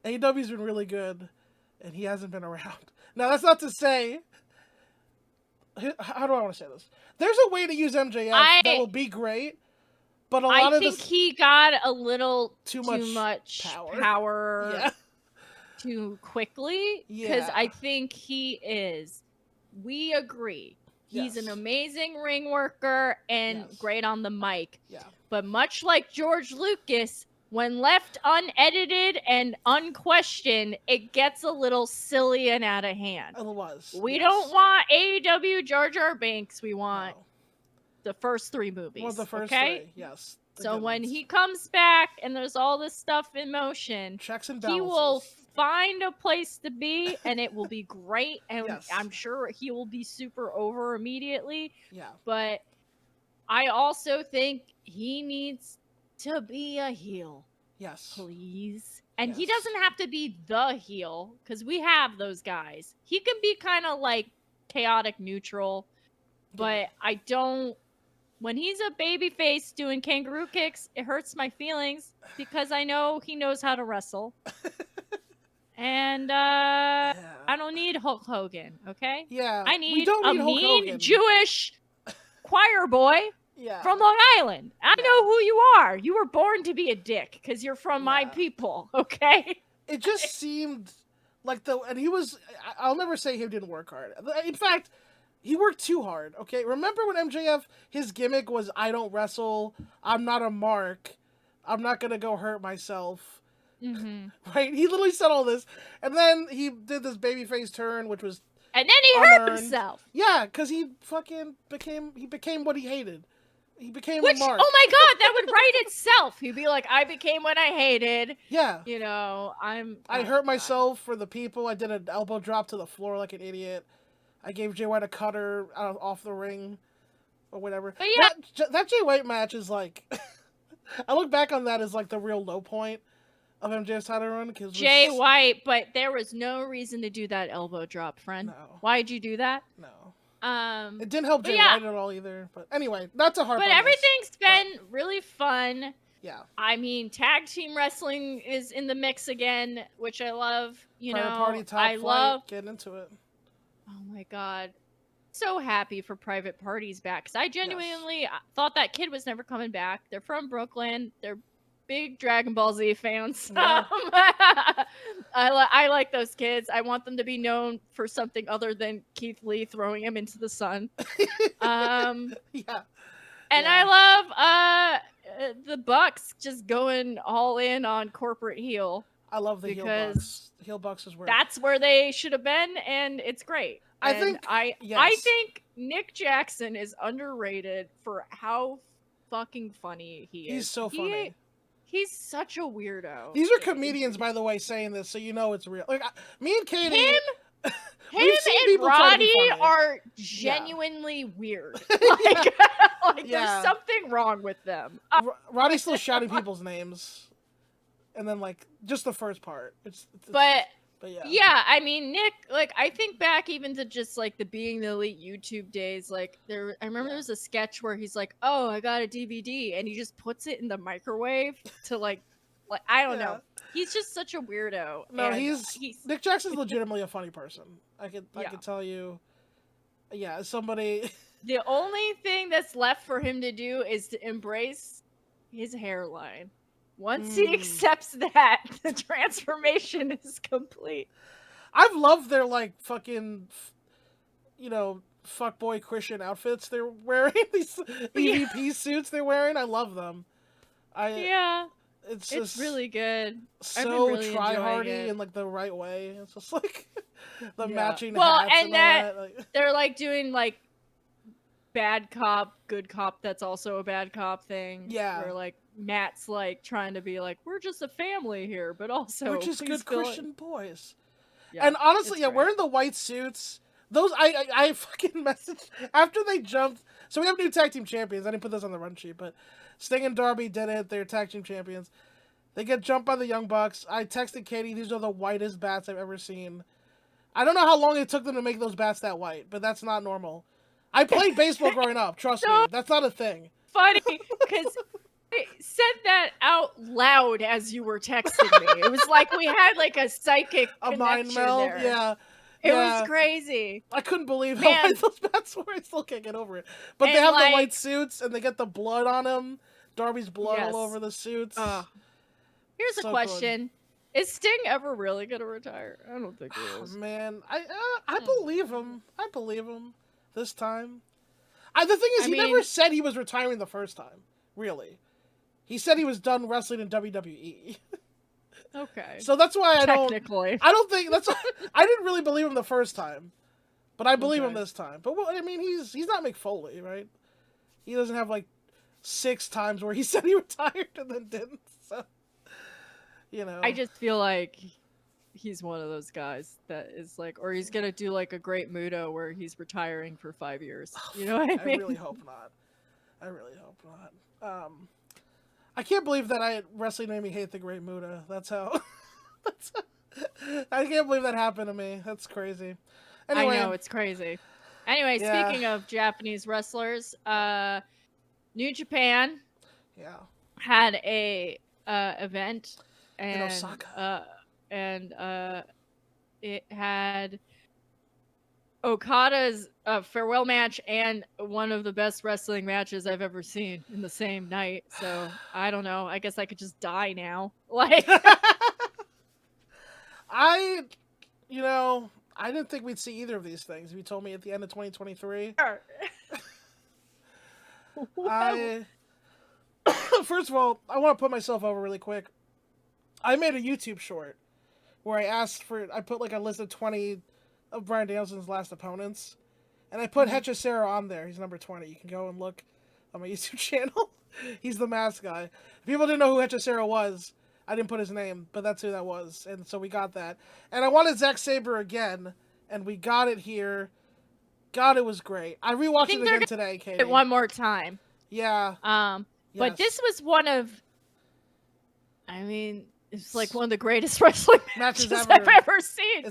Speaker 1: AEW's been really good, and he hasn't been around. Now that's not to say. How do I want to say this? There's a way to use MJF that will be great, but I think
Speaker 2: he got a little too much
Speaker 1: power
Speaker 2: too quickly. Because I think we agree. He's an amazing ring worker and great on the mic.
Speaker 1: Yeah.
Speaker 2: But much like George Lucas, when left unedited and unquestioned, it gets a little silly and out of hand.
Speaker 1: It was.
Speaker 2: We don't want AEW Jar Jar Binks. We want the first 3 movies.
Speaker 1: Well, the first 3, yes.
Speaker 2: So when he comes back and there's all this stuff in motion,
Speaker 1: checks and balances.
Speaker 2: He will find a place to be, and it will be great. And I'm sure he will be super over immediately.
Speaker 1: Yeah.
Speaker 2: But I also think he needs to be a heel.
Speaker 1: Yes.
Speaker 2: Please. And he doesn't have to be the heel, because we have those guys. He can be kind of like chaotic neutral, but I don't When he's a baby face doing kangaroo kicks, it hurts my feelings because I know he knows how to wrestle. And
Speaker 1: Yeah.
Speaker 2: I don't need Hulk Hogan, okay?
Speaker 1: Yeah.
Speaker 2: I
Speaker 1: We
Speaker 2: need
Speaker 1: don't
Speaker 2: a
Speaker 1: need Hulk
Speaker 2: mean
Speaker 1: Hogan.
Speaker 2: Jewish choir boy
Speaker 1: Yeah.
Speaker 2: from Long Island. I
Speaker 1: Yeah.
Speaker 2: know who you are. You were born to be a dick because you're from my
Speaker 1: Yeah.
Speaker 2: people, okay?
Speaker 1: It just seemed like and he was. I'll never say he didn't work hard. In fact, he worked too hard. Okay, remember when MJF, his gimmick was I don't wrestle, I'm not a mark, I'm not gonna go hurt myself.
Speaker 2: Mm-hmm.
Speaker 1: Right? He literally said all this, and then he did this babyface turn, which was
Speaker 2: And then he
Speaker 1: unearned.
Speaker 2: hurt himself.
Speaker 1: Yeah, because he fucking became what he hated. He became
Speaker 2: Which,
Speaker 1: a mark.
Speaker 2: oh my god, that would write itself. He'd be like, I became what I hated.
Speaker 1: Yeah.
Speaker 2: You know,
Speaker 1: I hurt myself for the people. I did an elbow drop to the floor like an idiot. I gave Jay White a cutter off the ring or whatever.
Speaker 2: But yeah.
Speaker 1: That Jay White match is like... I look back on that as like the real low point of MJF's title run.
Speaker 2: Jay White, but there was no reason to do that elbow drop, friend.
Speaker 1: No.
Speaker 2: Why'd you do that?
Speaker 1: No.
Speaker 2: It
Speaker 1: didn't help Jay White at all either. But anyway, not to harp on
Speaker 2: But everything's
Speaker 1: this,
Speaker 2: been really fun.
Speaker 1: Yeah.
Speaker 2: I mean, tag team wrestling is in the mix again, which I love. You
Speaker 1: Private
Speaker 2: know,
Speaker 1: Party, Top
Speaker 2: I
Speaker 1: Flight,
Speaker 2: love.
Speaker 1: Getting into it.
Speaker 2: Oh my god, so happy for Private Parties back because I genuinely thought that kid was never coming back. They're from Brooklyn. They're big Dragon Ball Z fans.
Speaker 1: Yeah.
Speaker 2: I like those kids. I want them to be known for something other than Keith Lee throwing him into the sun.
Speaker 1: Yeah.
Speaker 2: And I love the Bucks just going all in on corporate heel.
Speaker 1: I love the heel Bucks. Heel Bucks is where
Speaker 2: that's where they should have been, and it's great.
Speaker 1: I
Speaker 2: think Nick Jackson is underrated for how fucking funny he is.
Speaker 1: He's so funny.
Speaker 2: He's such a weirdo.
Speaker 1: These are comedians, by the way, saying this, so you know it's real. Like me and Katie,
Speaker 2: him and Roddy are genuinely weird. Like there's something wrong with them.
Speaker 1: Roddy's still shouting people's names, and then like just the first part.
Speaker 2: But
Speaker 1: yeah.
Speaker 2: Yeah, I mean Nick. Like I think back even to just like the Being the Elite YouTube days. Like I remember there was a sketch where he's like, "Oh, I got a DVD," and he just puts it in the microwave to like I don't know. He's just such a weirdo.
Speaker 1: No, he's Nick Jackson's legitimately a funny person. I could tell you. Yeah, somebody.
Speaker 2: The only thing that's left for him to do is to embrace his hairline. Once he accepts that, the transformation is complete.
Speaker 1: I've loved their like fucking, fuckboy Christian outfits they're wearing. These EVP suits they're wearing. I love them. It's just
Speaker 2: really good.
Speaker 1: So
Speaker 2: really
Speaker 1: try-hardy in like the right way. It's just like the matching hats and all that. Like,
Speaker 2: they're like doing like bad cop, good cop. That's also a bad cop thing.
Speaker 1: Yeah,
Speaker 2: where like Matt's like trying to be like, we're just a family here, but also
Speaker 1: we're just good Christian boys.
Speaker 2: Yeah,
Speaker 1: and honestly, wearing the white suits. Those I fucking messaged after they jumped. So we have new tag team champions. I didn't put this on the run sheet, but Sting and Darby did it. They're tag team champions. They get jumped by the Young Bucks. I texted Katie, these are the whitest bats I've ever seen. I don't know how long it took them to make those bats that white, but that's not normal. I played baseball growing up. Trust me, that's not a thing.
Speaker 2: Funny because I said that out loud as you were texting me. It was like we had like a psychic
Speaker 1: mind meld.
Speaker 2: there.
Speaker 1: Yeah.
Speaker 2: It was crazy.
Speaker 1: I couldn't believe how white those bats were. I still can't get over it. But they have the white suits, and they get the blood on them. Darby's blood all over the suits.
Speaker 2: Here's a question. Good. Is Sting ever really going to retire? I don't think he is.
Speaker 1: Man, I believe him. I believe him this time. The thing is, he never said he was retiring the first time. Really. He said he was done wrestling in WWE.
Speaker 2: Okay.
Speaker 1: So that's why I don't think that's. I didn't really believe him the first time, but I believe him this time. But I mean, he's not Mick Foley, right? He doesn't have like 6 times where he said he retired and then didn't. So,
Speaker 2: I just feel like he's one of those guys that is like, or he's gonna do like a Great Muto where he's retiring for 5 years. You know what I mean?
Speaker 1: I really hope not. I can't believe that wrestling made me hate the Great Muta. That's how. I can't believe that happened to me. That's crazy. Anyway,
Speaker 2: I know, it's crazy. Anyway, speaking of Japanese wrestlers, New Japan had a event
Speaker 1: in Osaka.
Speaker 2: And it had Okada's farewell match and one of the best wrestling matches I've ever seen in the same night. So I don't know. I guess I could just die now. Like
Speaker 1: I didn't think we'd see either of these things. If you told me at the end of 2023. First of all, I want to put myself over really quick. I made a YouTube short where I put like a list of 20 of Bryan Danielson's last opponents, and I put Hechicero on there. He's number 20. You can go and look on my YouTube channel. He's the mask guy. If people didn't know who Hechicero was, I didn't put his name, but that's who that was, and so we got that. And I wanted Zack Sabre again, and we got it here. God, it was great. I rewatched it again today, Katie.
Speaker 2: One more time.
Speaker 1: Yeah.
Speaker 2: But this was one of, I mean, it's like one of the greatest wrestling matches I've ever seen.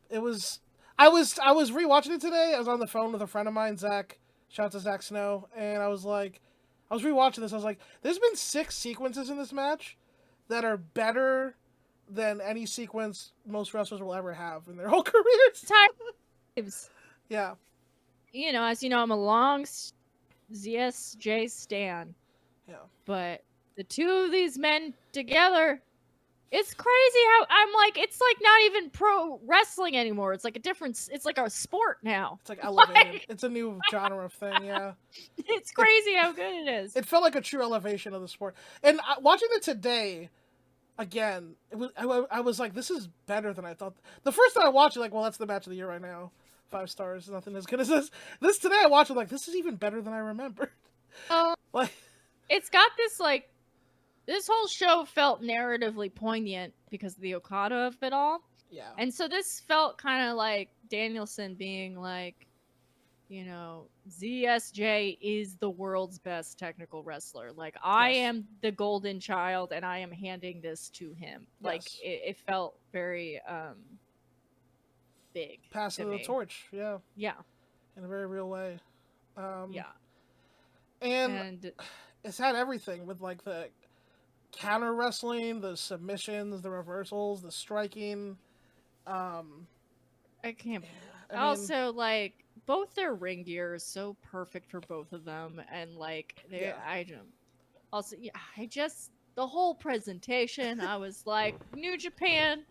Speaker 1: It was. I was rewatching it today. I was on the phone with a friend of mine, Zach. Shout out to Zach Snow, and I was rewatching this. I was like, there's been 6 sequences in this match that are better than any sequence most wrestlers will ever have in their whole careers.
Speaker 2: Times.
Speaker 1: Yeah.
Speaker 2: As you know, I'm a long ZSJ stan.
Speaker 1: Yeah.
Speaker 2: But the two of these men together, it's crazy how I'm like, it's like not even pro wrestling anymore. It's like it's like a sport now.
Speaker 1: It's like elevated. It's a new genre of thing, yeah.
Speaker 2: It's crazy how good it is.
Speaker 1: It felt like a true elevation of the sport. And watching it today, again, I was like, this is better than I thought. The first time I watched it, like, well, that's the match of the year right now. 5 stars, nothing as good as this. This today I watched it like, this is even better than I remembered. Like,
Speaker 2: it's got this like, this whole show felt narratively poignant because of the Okada of it all.
Speaker 1: Yeah.
Speaker 2: And so this felt kind of like Danielson being like, ZSJ is the world's best technical wrestler. Like, I am the golden child and I am handing this to him. Yes. Like, it felt very big.
Speaker 1: Passing the torch, yeah.
Speaker 2: Yeah.
Speaker 1: In a very real way.
Speaker 2: Yeah.
Speaker 1: And it's had everything with like the counter wrestling, the submissions, the reversals, the striking.
Speaker 2: I can't. Also, like, both their ring gear is so perfect for both of them, and like, the whole presentation, I was like, New Japan,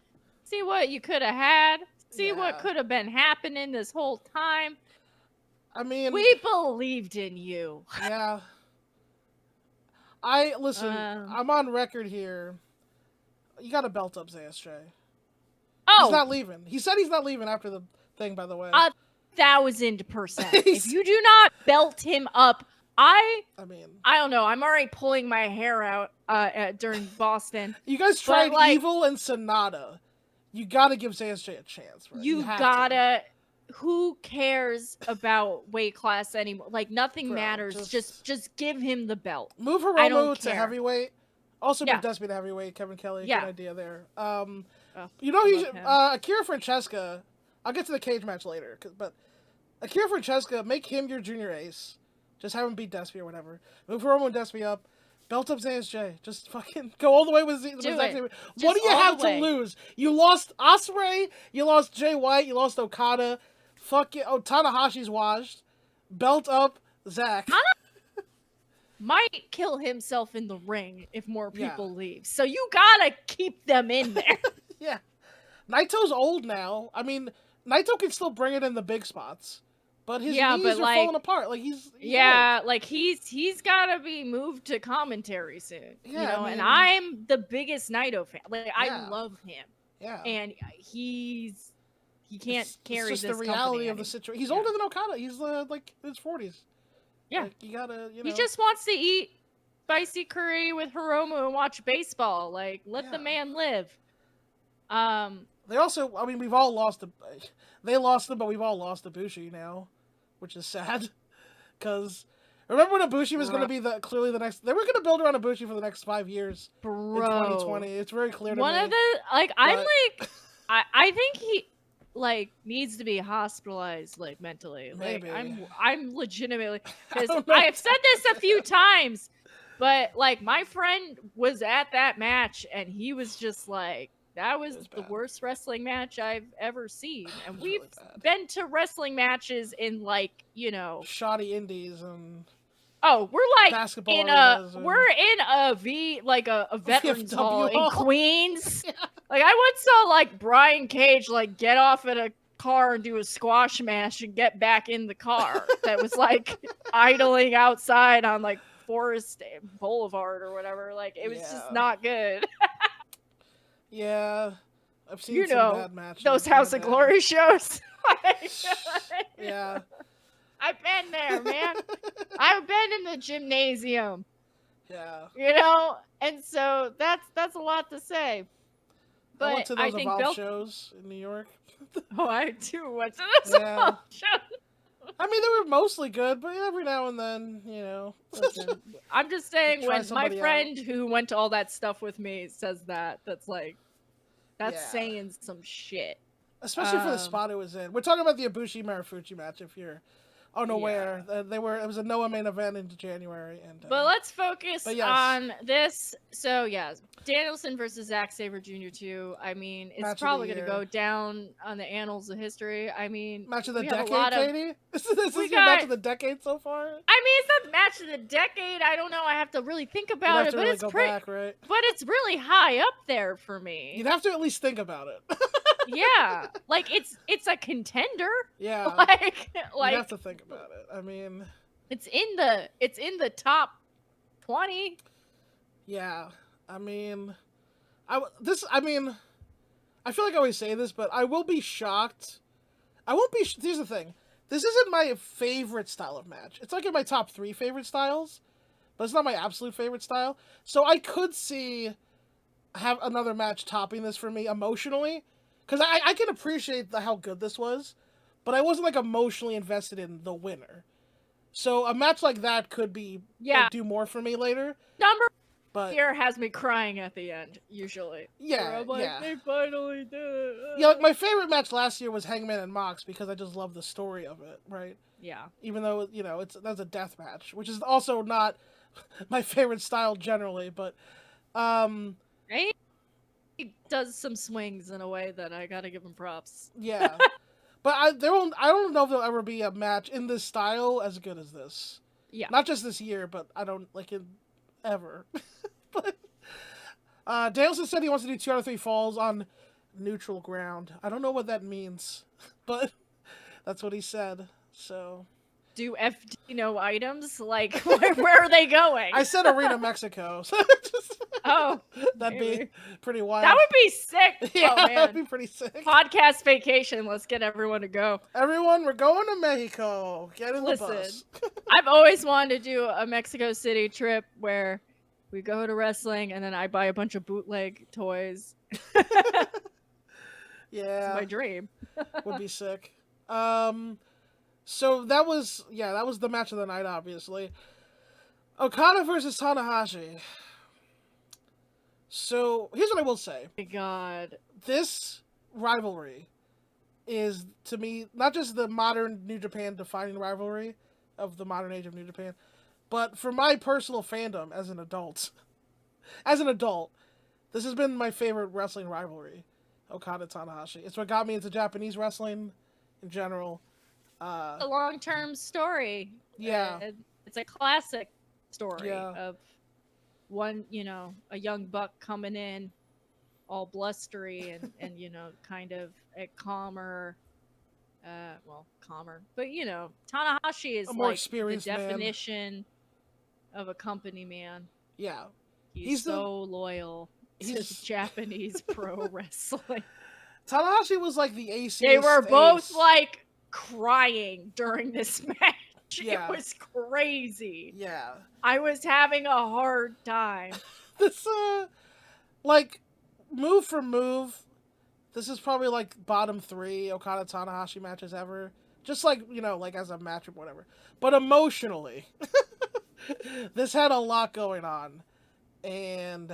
Speaker 2: see what you could have had, see what could have been happening this whole time.
Speaker 1: I mean,
Speaker 2: we believed in you.
Speaker 1: Yeah. Listen, I'm on record here. You got to belt up ZSJ.
Speaker 2: Oh,
Speaker 1: he's not leaving. He said he's not leaving after the thing, by the way.
Speaker 2: 1,000%. If you do not belt him up, I don't know. I'm already pulling my hair out during Boston.
Speaker 1: You guys tried Evil and Sonata. You got to give ZSJ a chance, right?
Speaker 2: You gotta. Who cares about weight class anymore? Like, nothing matters. Just give him the belt.
Speaker 1: Move Hiromu to heavyweight. Also move Despy to heavyweight. Kevin Kelly, good idea there. Akira Francesca. I'll get to the cage match later, but Akira Francesca, make him your junior ace. Just have him beat Despy or whatever. Move Hiromu and Despy up. Belt up ZSJ. Just fucking go all the way with ZSJ. What do you have to lose? You lost Ospreay. You lost Jay White. You lost Okada. Fuck it. Oh, Tanahashi's washed. Belt up Zach.
Speaker 2: Might kill himself in the ring if more people leave. So you gotta keep them in there.
Speaker 1: Yeah. Naito's old now. I mean, Naito can still bring it in the big spots. But his knees are falling apart. Like he's old.
Speaker 2: Like he's gotta be moved to commentary soon. Yeah, and I'm the biggest Naito fan. Like I love him.
Speaker 1: Yeah.
Speaker 2: And he can't carry this.
Speaker 1: It's just the reality of the situation. He's older than Okada. He's like in his 40s.
Speaker 2: Yeah.
Speaker 1: Like, you gotta,
Speaker 2: He just wants to eat spicy curry with Hiromu and watch baseball. Like, let the man live.
Speaker 1: They also, we've all lost they lost him, but we've all lost Ibushi now, which is sad. Because remember when Ibushi was going to be clearly the next, they were going to build around Ibushi for the next 5 years in 2020. It's very clear to me.
Speaker 2: I think like needs to be hospitalized like mentally.
Speaker 1: Maybe.
Speaker 2: Like I'm legitimately,
Speaker 1: I
Speaker 2: because
Speaker 1: don't know.
Speaker 2: I have said this a few times, but like my friend was at that match and he was just like, that was the
Speaker 1: bad.
Speaker 2: worst wrestling match I've ever seen.
Speaker 1: It
Speaker 2: And
Speaker 1: was
Speaker 2: we've
Speaker 1: really bad.
Speaker 2: been to wrestling matches in like, you know,
Speaker 1: Shoddy indies and
Speaker 2: oh, we're like
Speaker 1: basketball
Speaker 2: in
Speaker 1: arenas.
Speaker 2: we're in a veterans hall
Speaker 1: VFW
Speaker 2: in
Speaker 1: hall.
Speaker 2: Queens.
Speaker 1: Yeah.
Speaker 2: Like I once saw like Brian Cage like get off at a car and do a squash match and get back in the car that was like idling outside on like Forest Boulevard or whatever. Like it was just not good.
Speaker 1: Yeah. I've seen
Speaker 2: You
Speaker 1: some
Speaker 2: know,
Speaker 1: bad matches.
Speaker 2: those House of Glory shows.
Speaker 1: Yeah.
Speaker 2: I've been there, man. I've been in the gymnasium.
Speaker 1: Yeah.
Speaker 2: You know, and so that's a lot to say.
Speaker 1: I went
Speaker 2: But
Speaker 1: to
Speaker 2: I
Speaker 1: those
Speaker 2: think
Speaker 1: Evolve shows in New York.
Speaker 2: Oh, I too went to those
Speaker 1: Yeah.
Speaker 2: shows.
Speaker 1: I mean, they were mostly good, but every now and then, you know.
Speaker 2: Listen, I'm just saying,
Speaker 1: Try
Speaker 2: when my
Speaker 1: somebody
Speaker 2: friend who went to all that stuff with me says that's like, that's
Speaker 1: Yeah.
Speaker 2: saying some shit.
Speaker 1: Especially for the spot it was in. We're talking about the Ibushi Marufuji match. If you're unaware,
Speaker 2: Yeah.
Speaker 1: it was a Noah main event in January, and
Speaker 2: But let's focus
Speaker 1: yes.
Speaker 2: on this. So yeah, Danielson versus Zack Sabre Jr. 2. I mean, it's
Speaker 1: Match of
Speaker 2: probably
Speaker 1: the
Speaker 2: going to
Speaker 1: year.
Speaker 2: go down on the annals of history. I mean,
Speaker 1: match of the
Speaker 2: we have
Speaker 1: decade,
Speaker 2: a lot of,
Speaker 1: Katie. This is
Speaker 2: we
Speaker 1: your
Speaker 2: got-
Speaker 1: match of the decade so far.
Speaker 2: I mean, it's not the match of the decade. I don't know. I have to really think
Speaker 1: You'd
Speaker 2: about
Speaker 1: have
Speaker 2: it,
Speaker 1: to
Speaker 2: but
Speaker 1: really
Speaker 2: it's
Speaker 1: go
Speaker 2: pretty.
Speaker 1: back, right?
Speaker 2: But it's really high up there for me.
Speaker 1: You'd have to at least think about it.
Speaker 2: Yeah, like it's a contender.
Speaker 1: Yeah,
Speaker 2: like
Speaker 1: you have to think about it. I mean,
Speaker 2: it's in the top 20.
Speaker 1: Yeah, I mean, I feel like I always say this, but I will be shocked. I won't be. Here's the thing: this isn't my favorite style of match. It's like in my top 3 favorite styles, but it's not my absolute favorite style. So I could have another match topping this for me emotionally, because I can appreciate how good this was, but I wasn't like emotionally invested in the winner. So a match like that could be do more for me later.
Speaker 2: But here has me crying at the end, usually.
Speaker 1: Yeah,
Speaker 2: I'm like, they finally did it.
Speaker 1: Yeah, like my favorite match last year was Hangman and Mox because I just love the story of it, right?
Speaker 2: Yeah.
Speaker 1: Even though, that's a death match, which is also not my favorite style generally, but
Speaker 2: he does some swings in a way that I gotta give him props.
Speaker 1: Yeah. But I don't know if there'll ever be a match in this style as good as this.
Speaker 2: Yeah.
Speaker 1: Not just this year, but I don't like it ever. But Danielson said he wants to do 2 out of 3 falls on neutral ground. I don't know what that means, but that's what he said. So
Speaker 2: do FD items? Like, where are they going?
Speaker 1: I said Arena Mexico. So that'd be pretty wild.
Speaker 2: That would be sick.
Speaker 1: Yeah,
Speaker 2: oh, man.
Speaker 1: that'd be pretty sick.
Speaker 2: Podcast vacation. Let's get everyone to go.
Speaker 1: Everyone, we're going to Mexico. Get in the bus.
Speaker 2: I've always wanted to do a Mexico City trip where we go to wrestling and then I buy a bunch of bootleg toys.
Speaker 1: Yeah.
Speaker 2: It's my dream.
Speaker 1: Would be sick. So that was the match of the night, obviously. Okada versus Tanahashi. So here's what I will say.
Speaker 2: Oh my God.
Speaker 1: This rivalry is, to me, not just the modern New Japan defining rivalry of the modern age of New Japan, but for my personal fandom as an adult, this has been my favorite wrestling rivalry, Okada Tanahashi. It's what got me into Japanese wrestling in general.
Speaker 2: A long-term story.
Speaker 1: Yeah.
Speaker 2: It's a classic story of one, a young buck coming in all blustery and kind of a calmer, but Tanahashi is
Speaker 1: a more
Speaker 2: like
Speaker 1: experienced
Speaker 2: the definition of a company man.
Speaker 1: Yeah.
Speaker 2: He's so loyal to Japanese pro wrestling.
Speaker 1: Tanahashi was like the ace.
Speaker 2: They were both like crying during this match.
Speaker 1: Yeah.
Speaker 2: It was crazy.
Speaker 1: Yeah.
Speaker 2: I was having a hard time.
Speaker 1: This, like, move for move, this is probably like bottom 3 Okada Tanahashi matches ever. Just like, like as a match or whatever. But emotionally, this had a lot going on. And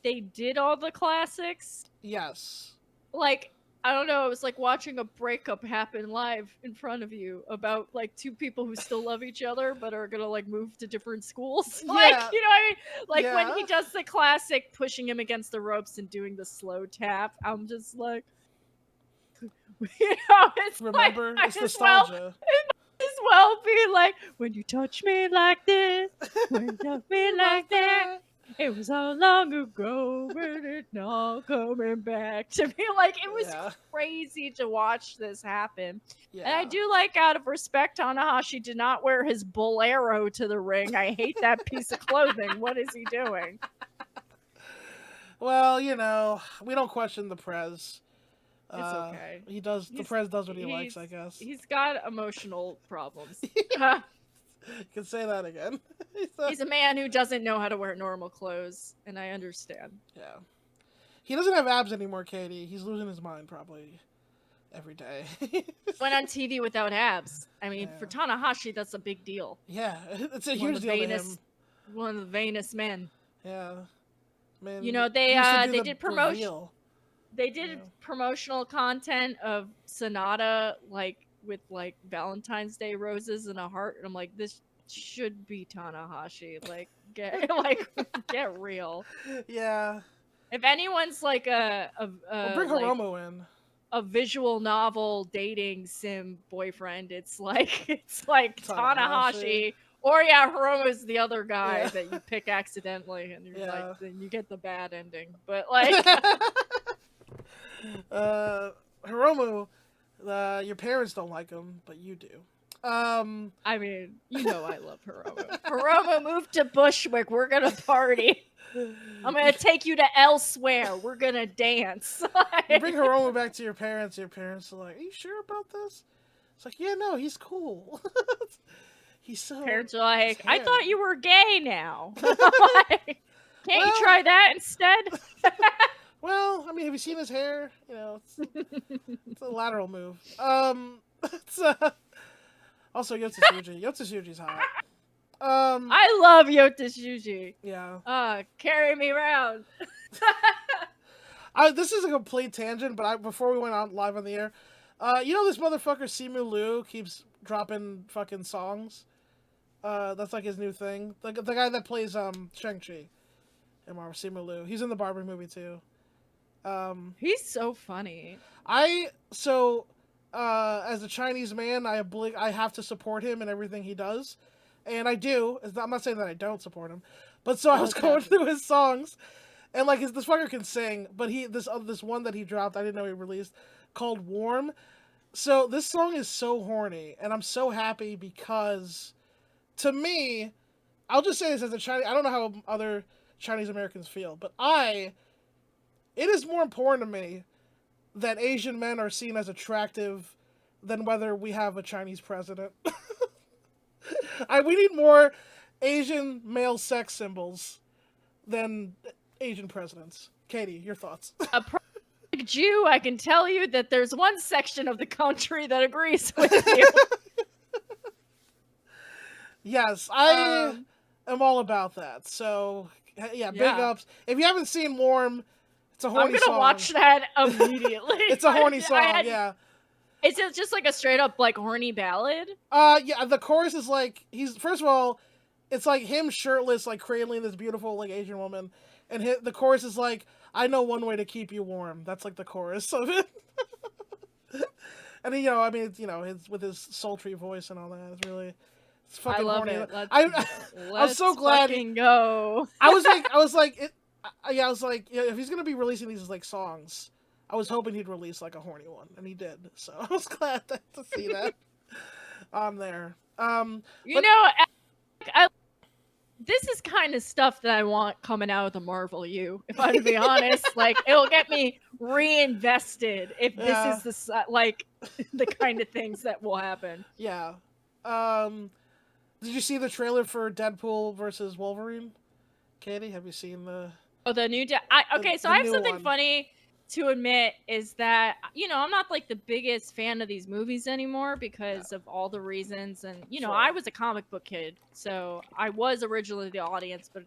Speaker 2: they did all the classics.
Speaker 1: Yes.
Speaker 2: Like, I don't know. It was like watching a breakup happen live in front of you about like two people who still love each other but are gonna like move to different schools. Like,
Speaker 1: Yeah,
Speaker 2: you know what I mean? Like when
Speaker 1: yeah.
Speaker 2: he does the classic pushing him against the ropes and doing the slow tap, I'm just like, it's like
Speaker 1: Remember,
Speaker 2: I
Speaker 1: it's
Speaker 2: as well
Speaker 1: nostalgia.
Speaker 2: be like, when you touch me like this, when you touch me like that. It was so long ago, but it's not coming back to me. Like, it was
Speaker 1: Yeah,
Speaker 2: crazy to watch this happen. And I
Speaker 1: yeah.
Speaker 2: do like, out of respect, Tanahashi did not wear his bolero to the ring. I hate that piece of clothing. What is he doing?
Speaker 1: Well, we don't question the Prez.
Speaker 2: It's okay.
Speaker 1: He does. The Prez does what he likes, I guess.
Speaker 2: He's got emotional problems.
Speaker 1: You can say that again.
Speaker 2: He's a man who doesn't know how to wear normal clothes, and I understand.
Speaker 1: Yeah. He doesn't have abs anymore, Katie. He's losing his mind probably every day.
Speaker 2: Went on TV without abs. I mean,
Speaker 1: Yeah.
Speaker 2: for Tanahashi, that's a big deal.
Speaker 1: Yeah, it's a
Speaker 2: One
Speaker 1: huge
Speaker 2: of the
Speaker 1: deal to
Speaker 2: vainest,
Speaker 1: him.
Speaker 2: one of the vainest men.
Speaker 1: Yeah. Man,
Speaker 2: You know,
Speaker 1: he used to do
Speaker 2: they
Speaker 1: the
Speaker 2: did promotion.
Speaker 1: reveal.
Speaker 2: They did promotional content of Sonata, like with like Valentine's Day roses and a heart, and I'm like, this should be Tanahashi. Like, get real.
Speaker 1: Yeah.
Speaker 2: If anyone's like
Speaker 1: Well, bring
Speaker 2: like
Speaker 1: Hiromu in.
Speaker 2: a visual novel dating sim boyfriend, it's like Tanahashi. Or yeah, Hiromu's the other guy that you pick accidentally, and you're like, then you get the bad ending. But like,
Speaker 1: Hiromu, your parents don't like him, but you do.
Speaker 2: I mean, you know, I love Hiromu. Hiromu, move to Bushwick. We're gonna party. I'm gonna take you to elsewhere. We're gonna dance.
Speaker 1: You bring Hiromu back to your parents. Your parents are like, "Are you sure about this?" It's like, "Yeah, no, he's cool." He's so.
Speaker 2: Parents are like, "I thought you were gay now." Like, can't you try that instead?
Speaker 1: Well, I mean, have you seen his hair? It's a lateral move. It's, also Yotsusuji. Yotsusuji's hot.
Speaker 2: I love Yota Tsuji.
Speaker 1: Yeah.
Speaker 2: Carry me around.
Speaker 1: This is a complete tangent, but before we went on live on the air, this motherfucker Simu Liu keeps dropping fucking songs. That's like his new thing. The guy that plays Shang-Chi in Marvel, Simu Liu. He's in the Barbie movie too.
Speaker 2: He's so funny.
Speaker 1: As a Chinese man, I have to support him in everything he does, and I do. I'm not saying that I don't support him, but I was going through his songs, and like this fucker can sing, but this one that he dropped, I didn't know he released, called "Warm." So this song is so horny, and I'm so happy because, to me, I'll just say this as a Chinese. I don't know how other Chinese Americans feel, but it is more important to me that Asian men are seen as attractive than whether we have a Chinese president. We need more Asian male sex symbols than Asian presidents. Katie, your thoughts?
Speaker 2: A Jew, I can tell you that there's one section of the country that agrees with you.
Speaker 1: Yes, I am all about that. So, yeah, big ups. If you haven't seen Warm, it's a horny song.
Speaker 2: I'm gonna watch that immediately.
Speaker 1: It's a horny song, yeah.
Speaker 2: Is it just like a straight up like horny ballad?
Speaker 1: Yeah, the chorus is like, first of all, it's like him shirtless, like cradling this beautiful like Asian woman, and the chorus is like, "I know one way to keep you warm." That's like the chorus of it. And then, it's with his sultry voice and all that. It's fucking horny.
Speaker 2: It.
Speaker 1: I'm so glad.
Speaker 2: Go.
Speaker 1: I was like, if he's gonna be releasing these like songs, I was hoping he'd release like a horny one, and he did. So I was glad to see that on there.
Speaker 2: This is kind of stuff that I want coming out of the Marvel U. If I'm to be honest, like it'll get me reinvested if this is the kind of things that will happen.
Speaker 1: Yeah. Did you see the trailer for Deadpool versus Wolverine? Katie, have you seen the
Speaker 2: new so I have something funny to admit, is that I'm not like the biggest fan of these movies anymore because of all the reasons, and I was a comic book kid, so I was originally the audience, but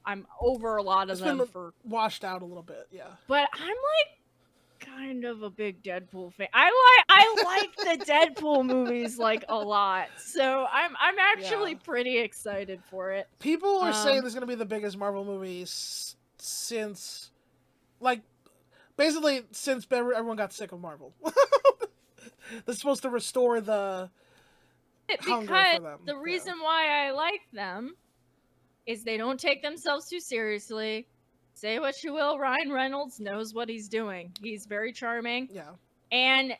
Speaker 2: I'm over a lot of them for
Speaker 1: washed out a little bit, yeah.
Speaker 2: But I'm like kind of a big Deadpool fan. I like the Deadpool movies like a lot. So I'm
Speaker 1: Yeah.
Speaker 2: actually pretty excited for it.
Speaker 1: People are saying this is going to be the biggest Marvel movie since, like, basically since everyone got sick of Marvel. They're supposed to restore the hunger
Speaker 2: because
Speaker 1: for them.
Speaker 2: the reason why I like them is they don't take themselves too seriously. Say what you will, Ryan Reynolds knows what he's doing. He's very charming.
Speaker 1: Yeah.
Speaker 2: And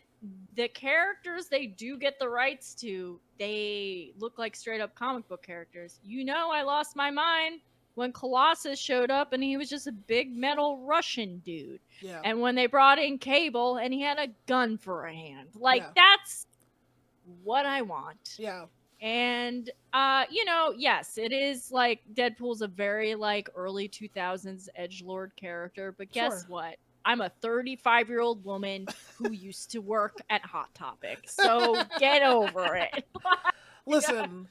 Speaker 2: the characters they do get the rights to, they look like straight up comic book characters. You know, I lost my mind when Colossus showed up and he was just a big metal Russian dude.
Speaker 1: Yeah.
Speaker 2: And when they brought in Cable and he had a gun for a hand. Like,
Speaker 1: Yeah.
Speaker 2: that's what I want.
Speaker 1: Yeah.
Speaker 2: And you know, yes, it is like Deadpool's a very like early 2000s edgelord character, but guess
Speaker 1: Sure.
Speaker 2: what? I'm a 35-year-old woman who used to work at Hot Topic. So get over it.
Speaker 1: Listen,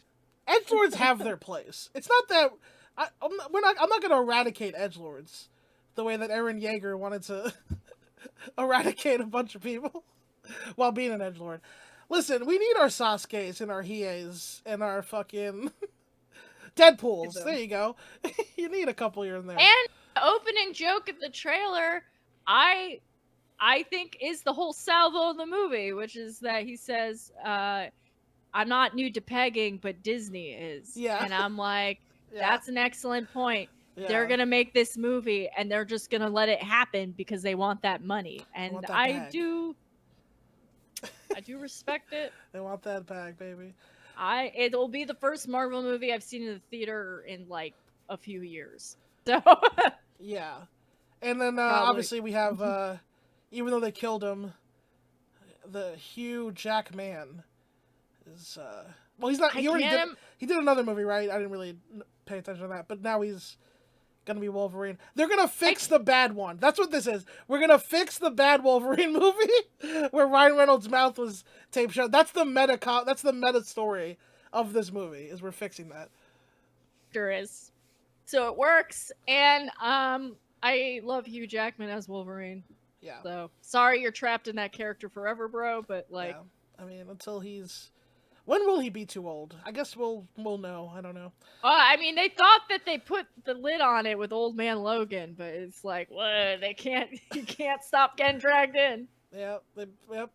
Speaker 1: edgelords have their place. It's not that I'm not going to eradicate edgelords the way that Eren Yeager wanted to eradicate a bunch of people while being an edgelord. Listen, we need our Sasuke's and our Hie's and our fucking Deadpools. There you go. You need a couple here and there.
Speaker 2: And the opening joke of the trailer, I think is the whole salvo of the movie, which is that he says, I'm not new to pegging, but Disney is.
Speaker 1: Yeah.
Speaker 2: And I'm like,
Speaker 1: Yeah.
Speaker 2: that's an excellent point.
Speaker 1: Yeah.
Speaker 2: They're going to make this movie and they're just going to let it happen because they want that money. And
Speaker 1: that
Speaker 2: I
Speaker 1: bag.
Speaker 2: do respect it.
Speaker 1: They want that bag, baby.
Speaker 2: It'll be the first Marvel movie I've seen in the theater in like a few years. So
Speaker 1: yeah. And then obviously we have even though they killed him, the Hugh Jackman is well, he's not. He did another movie, right? I didn't really pay attention to that, but now he's gonna be Wolverine. They're gonna fix the bad one. That's what this is. We're gonna fix the bad Wolverine movie where Ryan Reynolds' mouth was taped shut. That's the meta story of this movie. Is we're fixing that.
Speaker 2: There is. So it works, and I love Hugh Jackman as Wolverine.
Speaker 1: Yeah.
Speaker 2: So sorry you're trapped in that character forever, bro. But like,
Speaker 1: yeah. I mean, until he's. When will he be too old? I guess we'll know. I don't know.
Speaker 2: I mean, they thought that they put the lid on it with Old Man Logan, but it's like, what? They can't. You can't stop getting dragged in.
Speaker 1: Yeah. Yep.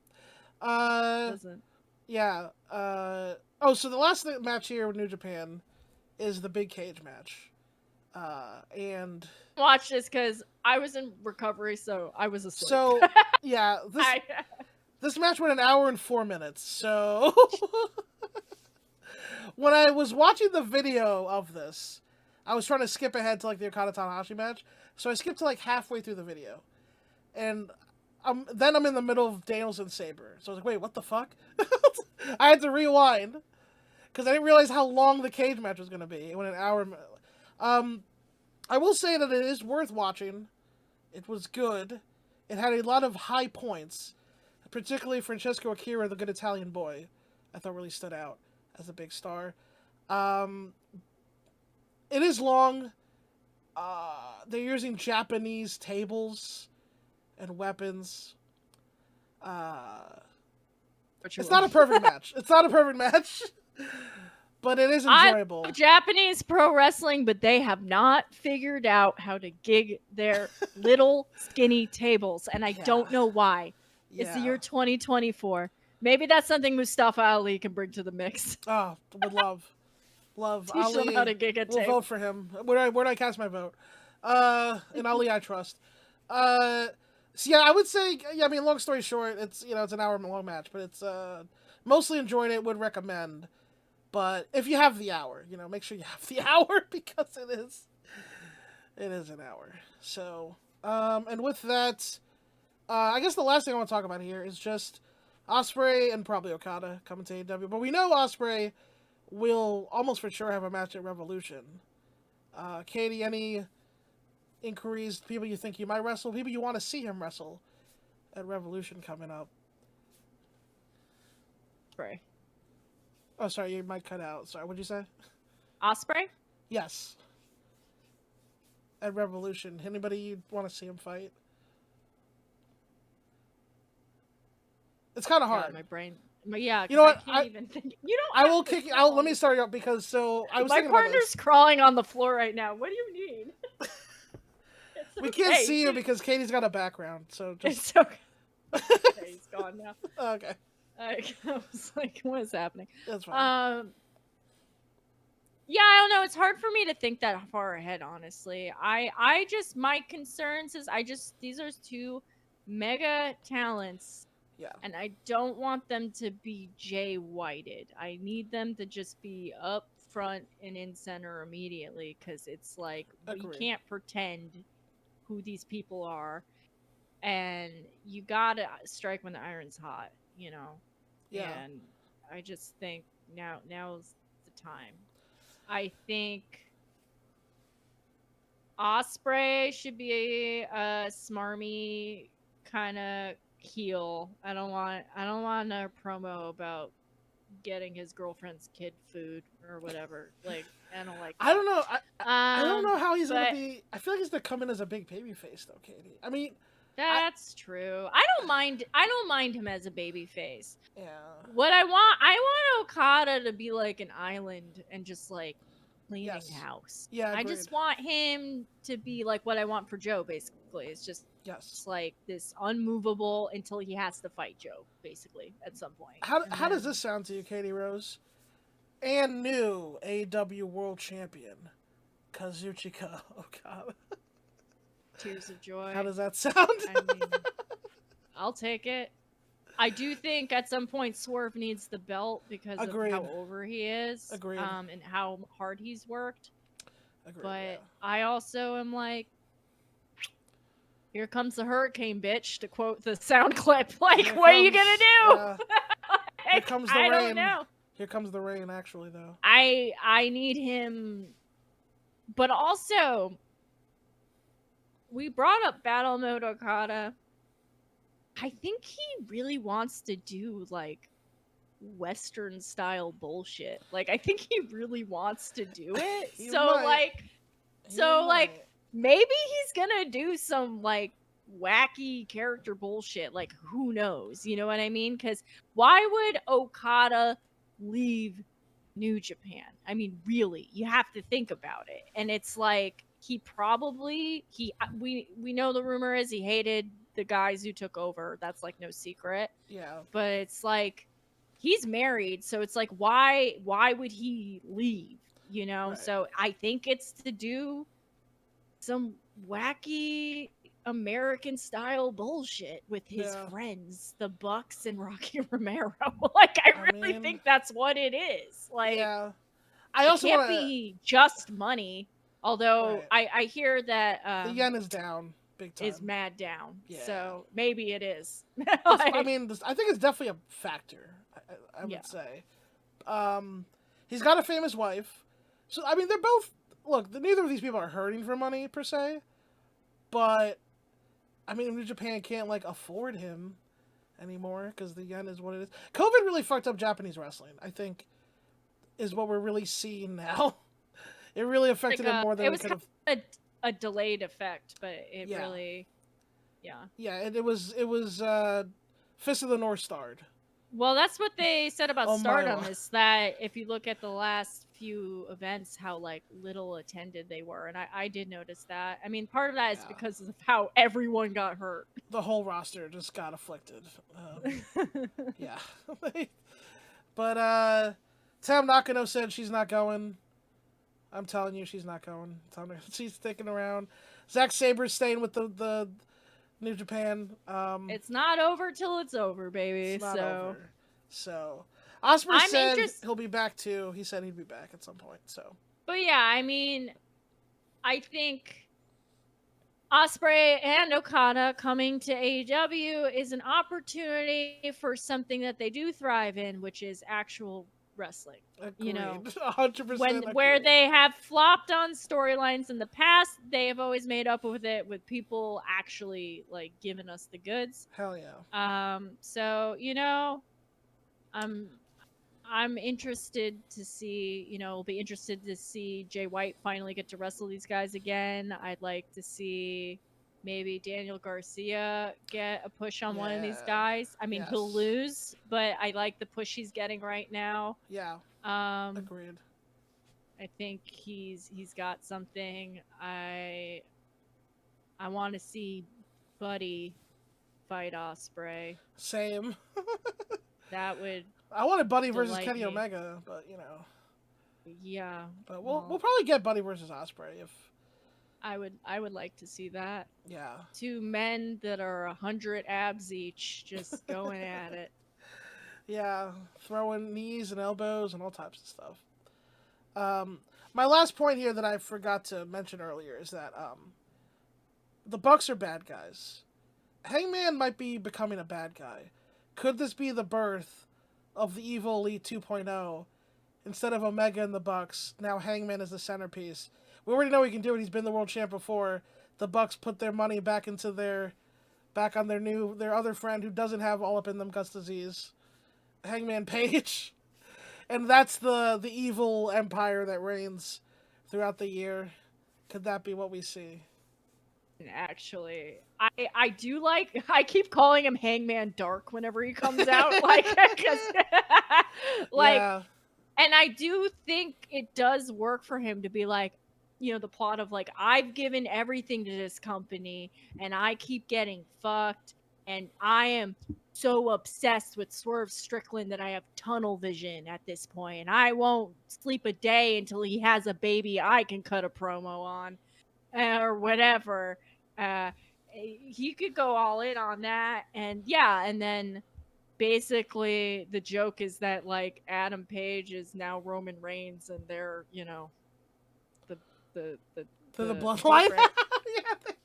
Speaker 2: Doesn't.
Speaker 1: Yeah. Oh, so the last match here with New Japan is the big cage match. And
Speaker 2: watch this because I was in recovery, so I was asleep.
Speaker 1: So yeah, this match went 1 hour and 4 minutes. So when I was watching the video of this, I was trying to skip ahead to like the Okada Tanahashi match. So I skipped to like halfway through the video, and then I'm in the middle of Danielson Sabre. So I was like, wait, what the fuck? I had to rewind because I didn't realize how long the cage match was going to be. It went 1 hour. I will say that it is worth watching. It was good. It had a lot of high points, particularly Francesco Akira, the good Italian boy. I thought really stood out as a big star. It is long. They're using Japanese tables and weapons. It's not a perfect match. It's not a perfect match. But it is enjoyable.
Speaker 2: I love Japanese pro wrestling, but they have not figured out how to gig their little skinny tables, and I don't know why. Yeah. It's the year 2024. Maybe that's something Mustafa Ali can bring to the mix.
Speaker 1: Oh, would love
Speaker 2: Teach
Speaker 1: Ali.
Speaker 2: Them how to gig a
Speaker 1: we'll
Speaker 2: table.
Speaker 1: Vote for him. Where do I cast my vote? In Ali, I trust. So yeah, I would say. Yeah, I mean, long story short, it's it's an hour long match, but it's mostly enjoyed it. Would recommend. But if you have the hour, make sure you have the hour because it is an hour. So, and with that, I guess the last thing I want to talk about here is just Ospreay and probably Okada coming to AEW. But we know Ospreay will almost for sure have a match at Revolution. Katie, any inquiries, people you think he might wrestle, people you want to see him wrestle at Revolution coming up?
Speaker 2: Ospreay.
Speaker 1: Oh, sorry, you might cut out. Sorry, what'd you say?
Speaker 2: Ospreay?
Speaker 1: Yes. At Revolution. Anybody you want to see him fight? It's kind of
Speaker 2: God,
Speaker 1: hard.
Speaker 2: my brain. Yeah,
Speaker 1: You know
Speaker 2: because I
Speaker 1: what?
Speaker 2: can't even think. You
Speaker 1: I
Speaker 2: don't
Speaker 1: will
Speaker 2: have to
Speaker 1: kick you
Speaker 2: tell
Speaker 1: out. Let me
Speaker 2: me.
Speaker 1: start you out because I was
Speaker 2: My
Speaker 1: thinking about
Speaker 2: partner's
Speaker 1: this.
Speaker 2: crawling on the floor right now. What do you mean? It's
Speaker 1: We can't
Speaker 2: okay.
Speaker 1: see you because Katie's got a background, so just
Speaker 2: It's okay. Okay, he's gone now.
Speaker 1: okay.
Speaker 2: I was like, what is happening?
Speaker 1: That's fine.
Speaker 2: Yeah, I don't know. It's hard for me to think that far ahead, honestly. I just my concerns is these are two mega talents,
Speaker 1: Yeah,
Speaker 2: and I don't want them to be Jay Whited. I need them to just be up front and in center immediately, because it's like we
Speaker 1: agreed.
Speaker 2: can't pretend who these people are, and you gotta strike when the iron's hot, you know.
Speaker 1: Yeah,
Speaker 2: And I just think now's the time. I think Ospreay should be a smarmy kind of heel. I don't want a promo about getting his girlfriend's kid food or whatever. Like, I don't like
Speaker 1: I
Speaker 2: that.
Speaker 1: don't know. I don't know how he's gonna
Speaker 2: But
Speaker 1: be. I feel like he's gonna come in as a big baby face though, Katie. I mean, I
Speaker 2: that's true. I don't mind him as a baby face.
Speaker 1: yeah.
Speaker 2: I want Okada to be like an island and just like cleaning
Speaker 1: Yes.
Speaker 2: house.
Speaker 1: Yeah,
Speaker 2: I
Speaker 1: agreed.
Speaker 2: just want him to be like what I want for Joe, basically. It's just
Speaker 1: Yes.
Speaker 2: like this unmovable until he has to fight Joe, basically, at some point. And
Speaker 1: How does
Speaker 2: then
Speaker 1: this sound to you, Katie Rose? And new AEW World Champion Kazuchika Okada.
Speaker 2: tears of
Speaker 1: How
Speaker 2: joy.
Speaker 1: does that sound?
Speaker 2: I mean, I'll take it. I do think at some point Swerve needs the belt because of how
Speaker 1: Agreed.
Speaker 2: over he is,
Speaker 1: Agreed.
Speaker 2: and how hard he's worked.
Speaker 1: Agreed. Yeah.
Speaker 2: But I also am like, here comes the hurricane, bitch, to quote the sound clip. Like,
Speaker 1: Here
Speaker 2: what are you
Speaker 1: comes.
Speaker 2: gonna do?
Speaker 1: Yeah. Here
Speaker 2: Like,
Speaker 1: comes the
Speaker 2: I
Speaker 1: rain.
Speaker 2: don't know.
Speaker 1: Here comes the rain. Actually, though.
Speaker 2: I need him, but also we brought up Battle Mode Okada. I think he really wants to do like Western style bullshit. Like, I think he really wants to do it.
Speaker 1: He
Speaker 2: So
Speaker 1: might.
Speaker 2: like,
Speaker 1: He
Speaker 2: so like
Speaker 1: might.
Speaker 2: maybe he's gonna do some like wacky character bullshit. Like, who knows? You know what I mean? Because why would Okada leave New Japan? I mean, really, you have to think about it. And it's like we know the rumor is he hated the guys who took over. That's like no secret.
Speaker 1: Yeah.
Speaker 2: But it's like he's married, so it's like why would he leave? You know?
Speaker 1: Right.
Speaker 2: So I think it's to do some wacky American style bullshit with his
Speaker 1: Yeah.
Speaker 2: friends, the Bucks and Rocky Romero. Like, I
Speaker 1: I
Speaker 2: really
Speaker 1: mean,
Speaker 2: think that's what it is. Like,
Speaker 1: yeah. I
Speaker 2: it
Speaker 1: also
Speaker 2: can't
Speaker 1: want to.
Speaker 2: be just money. Although
Speaker 1: Right.
Speaker 2: I hear that
Speaker 1: The yen is down big time.
Speaker 2: is mad down,
Speaker 1: Yeah.
Speaker 2: so maybe it is.
Speaker 1: I
Speaker 2: Like,
Speaker 1: mean, I think it's definitely a factor. I would
Speaker 2: yeah.
Speaker 1: say. He's got a famous wife, so I mean, they're both. Look, neither of these people are hurting for money per se, but I mean, New Japan can't like afford him anymore because the yen is what it is. COVID really fucked up Japanese wrestling. I think is what we're really seeing now. It really affected
Speaker 2: Like,
Speaker 1: him more than
Speaker 2: it
Speaker 1: it
Speaker 2: was
Speaker 1: could
Speaker 2: kind
Speaker 1: have.
Speaker 2: of a delayed effect, but it
Speaker 1: Yeah.
Speaker 2: really, yeah.
Speaker 1: Yeah, and it was Fist of the North starred.
Speaker 2: Well, that's what they said about
Speaker 1: Oh my
Speaker 2: Stardom,
Speaker 1: god.
Speaker 2: is that if you look at the last few events, how like little attended they were, and I did notice that. I mean, part of that is
Speaker 1: Yeah.
Speaker 2: because of how everyone got hurt.
Speaker 1: The whole roster just got afflicted. Yeah. But Tam Nakano said she's not going. I'm telling you, she's not going. She's sticking around. Zack Saber's staying with the New Japan.
Speaker 2: It's not over till it's over, baby.
Speaker 1: It's not
Speaker 2: So
Speaker 1: over. So Ospreay
Speaker 2: I'm
Speaker 1: said
Speaker 2: interested.
Speaker 1: he'll be back too. He said he'd be back at some point. So
Speaker 2: But yeah, I mean, I think Ospreay and Okada coming to AEW is an opportunity for something that they do thrive in, which is actual wrestling.
Speaker 1: agreed.
Speaker 2: You know,
Speaker 1: 100%
Speaker 2: where
Speaker 1: agreed.
Speaker 2: they have flopped on storylines in the past, they have always made up with it with people actually like giving us the goods.
Speaker 1: Hell yeah.
Speaker 2: So I'm interested to see, will be interested to see Jay White finally get to wrestle these guys again. I'd like to see maybe Daniel Garcia get a push on one of these
Speaker 1: Yeah.
Speaker 2: guys. I mean, he'll
Speaker 1: Yes.
Speaker 2: lose, but I like the push he's getting right now.
Speaker 1: Yeah.
Speaker 2: Um,
Speaker 1: Agreed.
Speaker 2: I think he's got something. I want to see Buddy fight Ospreay.
Speaker 1: Same.
Speaker 2: That would
Speaker 1: I wanted Buddy versus
Speaker 2: delight
Speaker 1: Kenny
Speaker 2: me.
Speaker 1: Omega, but
Speaker 2: Yeah,
Speaker 1: but we'll
Speaker 2: well,
Speaker 1: probably get Buddy versus Ospreay if
Speaker 2: I would like to see that.
Speaker 1: yeah.
Speaker 2: Two men that are 100 abs each, just going at it.
Speaker 1: Yeah, throwing knees and elbows and all types of stuff. My last point here that I forgot to mention earlier is that the Bucks are bad guys. Hangman might be becoming a bad guy. Could this be the birth of the Evil Elite 2.0? Instead of Omega and the Bucks, now Hangman is the centerpiece. We already know he can do it. He's been the world champ before. The Bucks put their money back into back on their other friend who doesn't have all up in them guts disease, Hangman Page. And that's the evil empire that reigns throughout the year. Could that be what we see?
Speaker 2: Actually, I do like. I keep calling him Hangman Dark whenever he comes out, like because like,
Speaker 1: Yeah,
Speaker 2: and I do think it does work for him to be like, the plot of like, I've given everything to this company and I keep getting fucked, and I am so obsessed with Swerve Strickland that I have tunnel vision at this point, and I won't sleep a day until he has a baby I can cut a promo on, or whatever. He could go all in on that, and yeah, and then basically the joke is that like Adam Page is now Roman Reigns, and they're the the the
Speaker 1: to the bloodline.
Speaker 2: corporate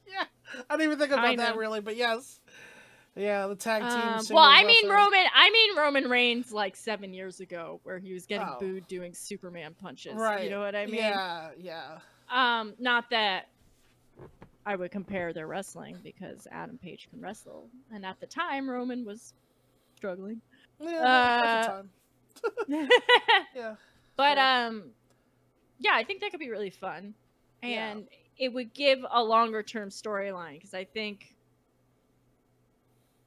Speaker 1: Yeah. I didn't even think about
Speaker 2: kind
Speaker 1: that
Speaker 2: of.
Speaker 1: really, but yes. Yeah, the tag team singles
Speaker 2: Well, I mean
Speaker 1: wrestler.
Speaker 2: Roman Reigns like 7 years ago, where he was getting
Speaker 1: Oh,
Speaker 2: booed doing Superman punches. You
Speaker 1: right.
Speaker 2: know what I mean?
Speaker 1: Yeah, yeah.
Speaker 2: Not that I would compare their wrestling, because Adam Page can wrestle, and at the time Roman was struggling.
Speaker 1: Yeah, at the
Speaker 2: Uh,
Speaker 1: time. Yeah.
Speaker 2: but
Speaker 1: Sure.
Speaker 2: yeah, I think that could be really fun,
Speaker 1: Yeah.
Speaker 2: and it would give a longer term storyline, because I think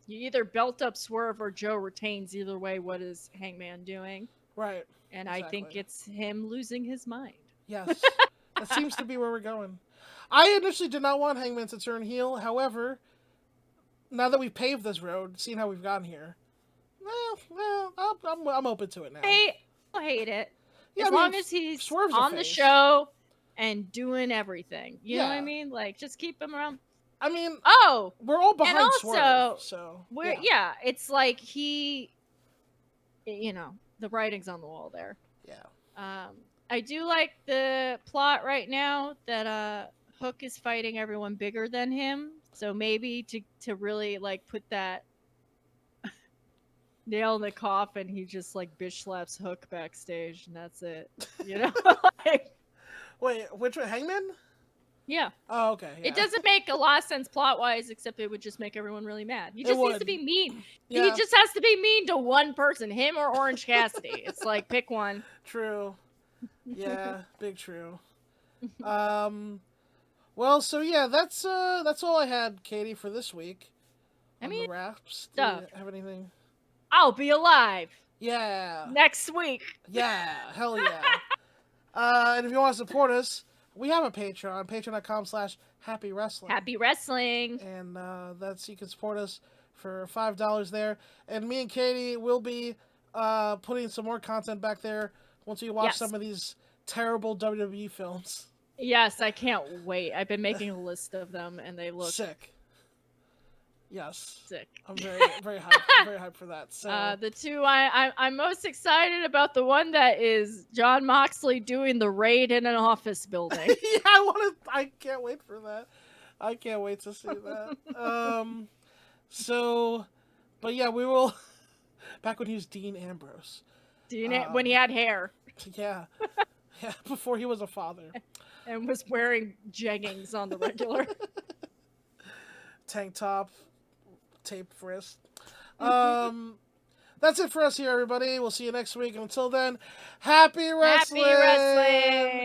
Speaker 2: you either belt up Swerve or Joe retains. Either way, what is Hangman doing?
Speaker 1: Right.
Speaker 2: And I think
Speaker 1: Exactly.
Speaker 2: it's him losing his mind.
Speaker 1: Yes. That seems to be where we're going. I initially did not want Hangman to turn heel. However, now that we've paved this road, seeing how we've gotten here, I'm open to it now.
Speaker 2: I hate it.
Speaker 1: Yeah,
Speaker 2: As long as he's
Speaker 1: Swerve's a
Speaker 2: on the
Speaker 1: face.
Speaker 2: show and doing everything. You know what I
Speaker 1: Yeah.
Speaker 2: mean? Like, just keep him around.
Speaker 1: I mean,
Speaker 2: Oh,
Speaker 1: we're all behind
Speaker 2: and also,
Speaker 1: Swerve, so
Speaker 2: yeah, it's like the writing's on the wall there.
Speaker 1: yeah.
Speaker 2: I do like the plot right now that Hook is fighting everyone bigger than him. So maybe to really like put that nail in the coffin, he just like bitch slaps Hook backstage, and that's it. Like,
Speaker 1: Wait, which one? Hangman?
Speaker 2: yeah.
Speaker 1: Oh, okay. Yeah.
Speaker 2: It doesn't make a lot of sense plot wise, except it would just make everyone really mad. He
Speaker 1: It
Speaker 2: just needs
Speaker 1: would.
Speaker 2: to be mean.
Speaker 1: Yeah.
Speaker 2: He just has to be mean to one person, him or Orange Cassidy. It's like, pick one.
Speaker 1: True. Yeah, big true. Well, so yeah, that's all I had, Katie, for this week.
Speaker 2: I mean,
Speaker 1: the wraps. Do
Speaker 2: stuff.
Speaker 1: you have anything?
Speaker 2: I'll be alive
Speaker 1: Yeah.
Speaker 2: next week.
Speaker 1: Yeah. Hell yeah. And if you want to support us, we have a Patreon, patreon.com/Happy Wrestling.
Speaker 2: Happy wrestling.
Speaker 1: And that's, you can support us for $5 there. And me and Katie will be putting some more content back there once we watch some of these terrible WWE films.
Speaker 2: Yes, I can't wait. I've been making a list of them, and they look
Speaker 1: sick. Yes,
Speaker 2: sick.
Speaker 1: I'm very very hyped. Very hyped for that. So
Speaker 2: the two I'm most excited about, the one that is John Moxley doing the raid in an office building.
Speaker 1: yeah, I can't wait for that. I can't wait to see that. So, but yeah, we will. Back when he was Dean Ambrose.
Speaker 2: When he had hair.
Speaker 1: Yeah. Yeah, before he was a father.
Speaker 2: And was wearing jeggings on the regular.
Speaker 1: Tank top, taped wrist. That's it for us here, everybody. We'll see you next week. And until then, happy wrestling!
Speaker 2: Happy wrestling!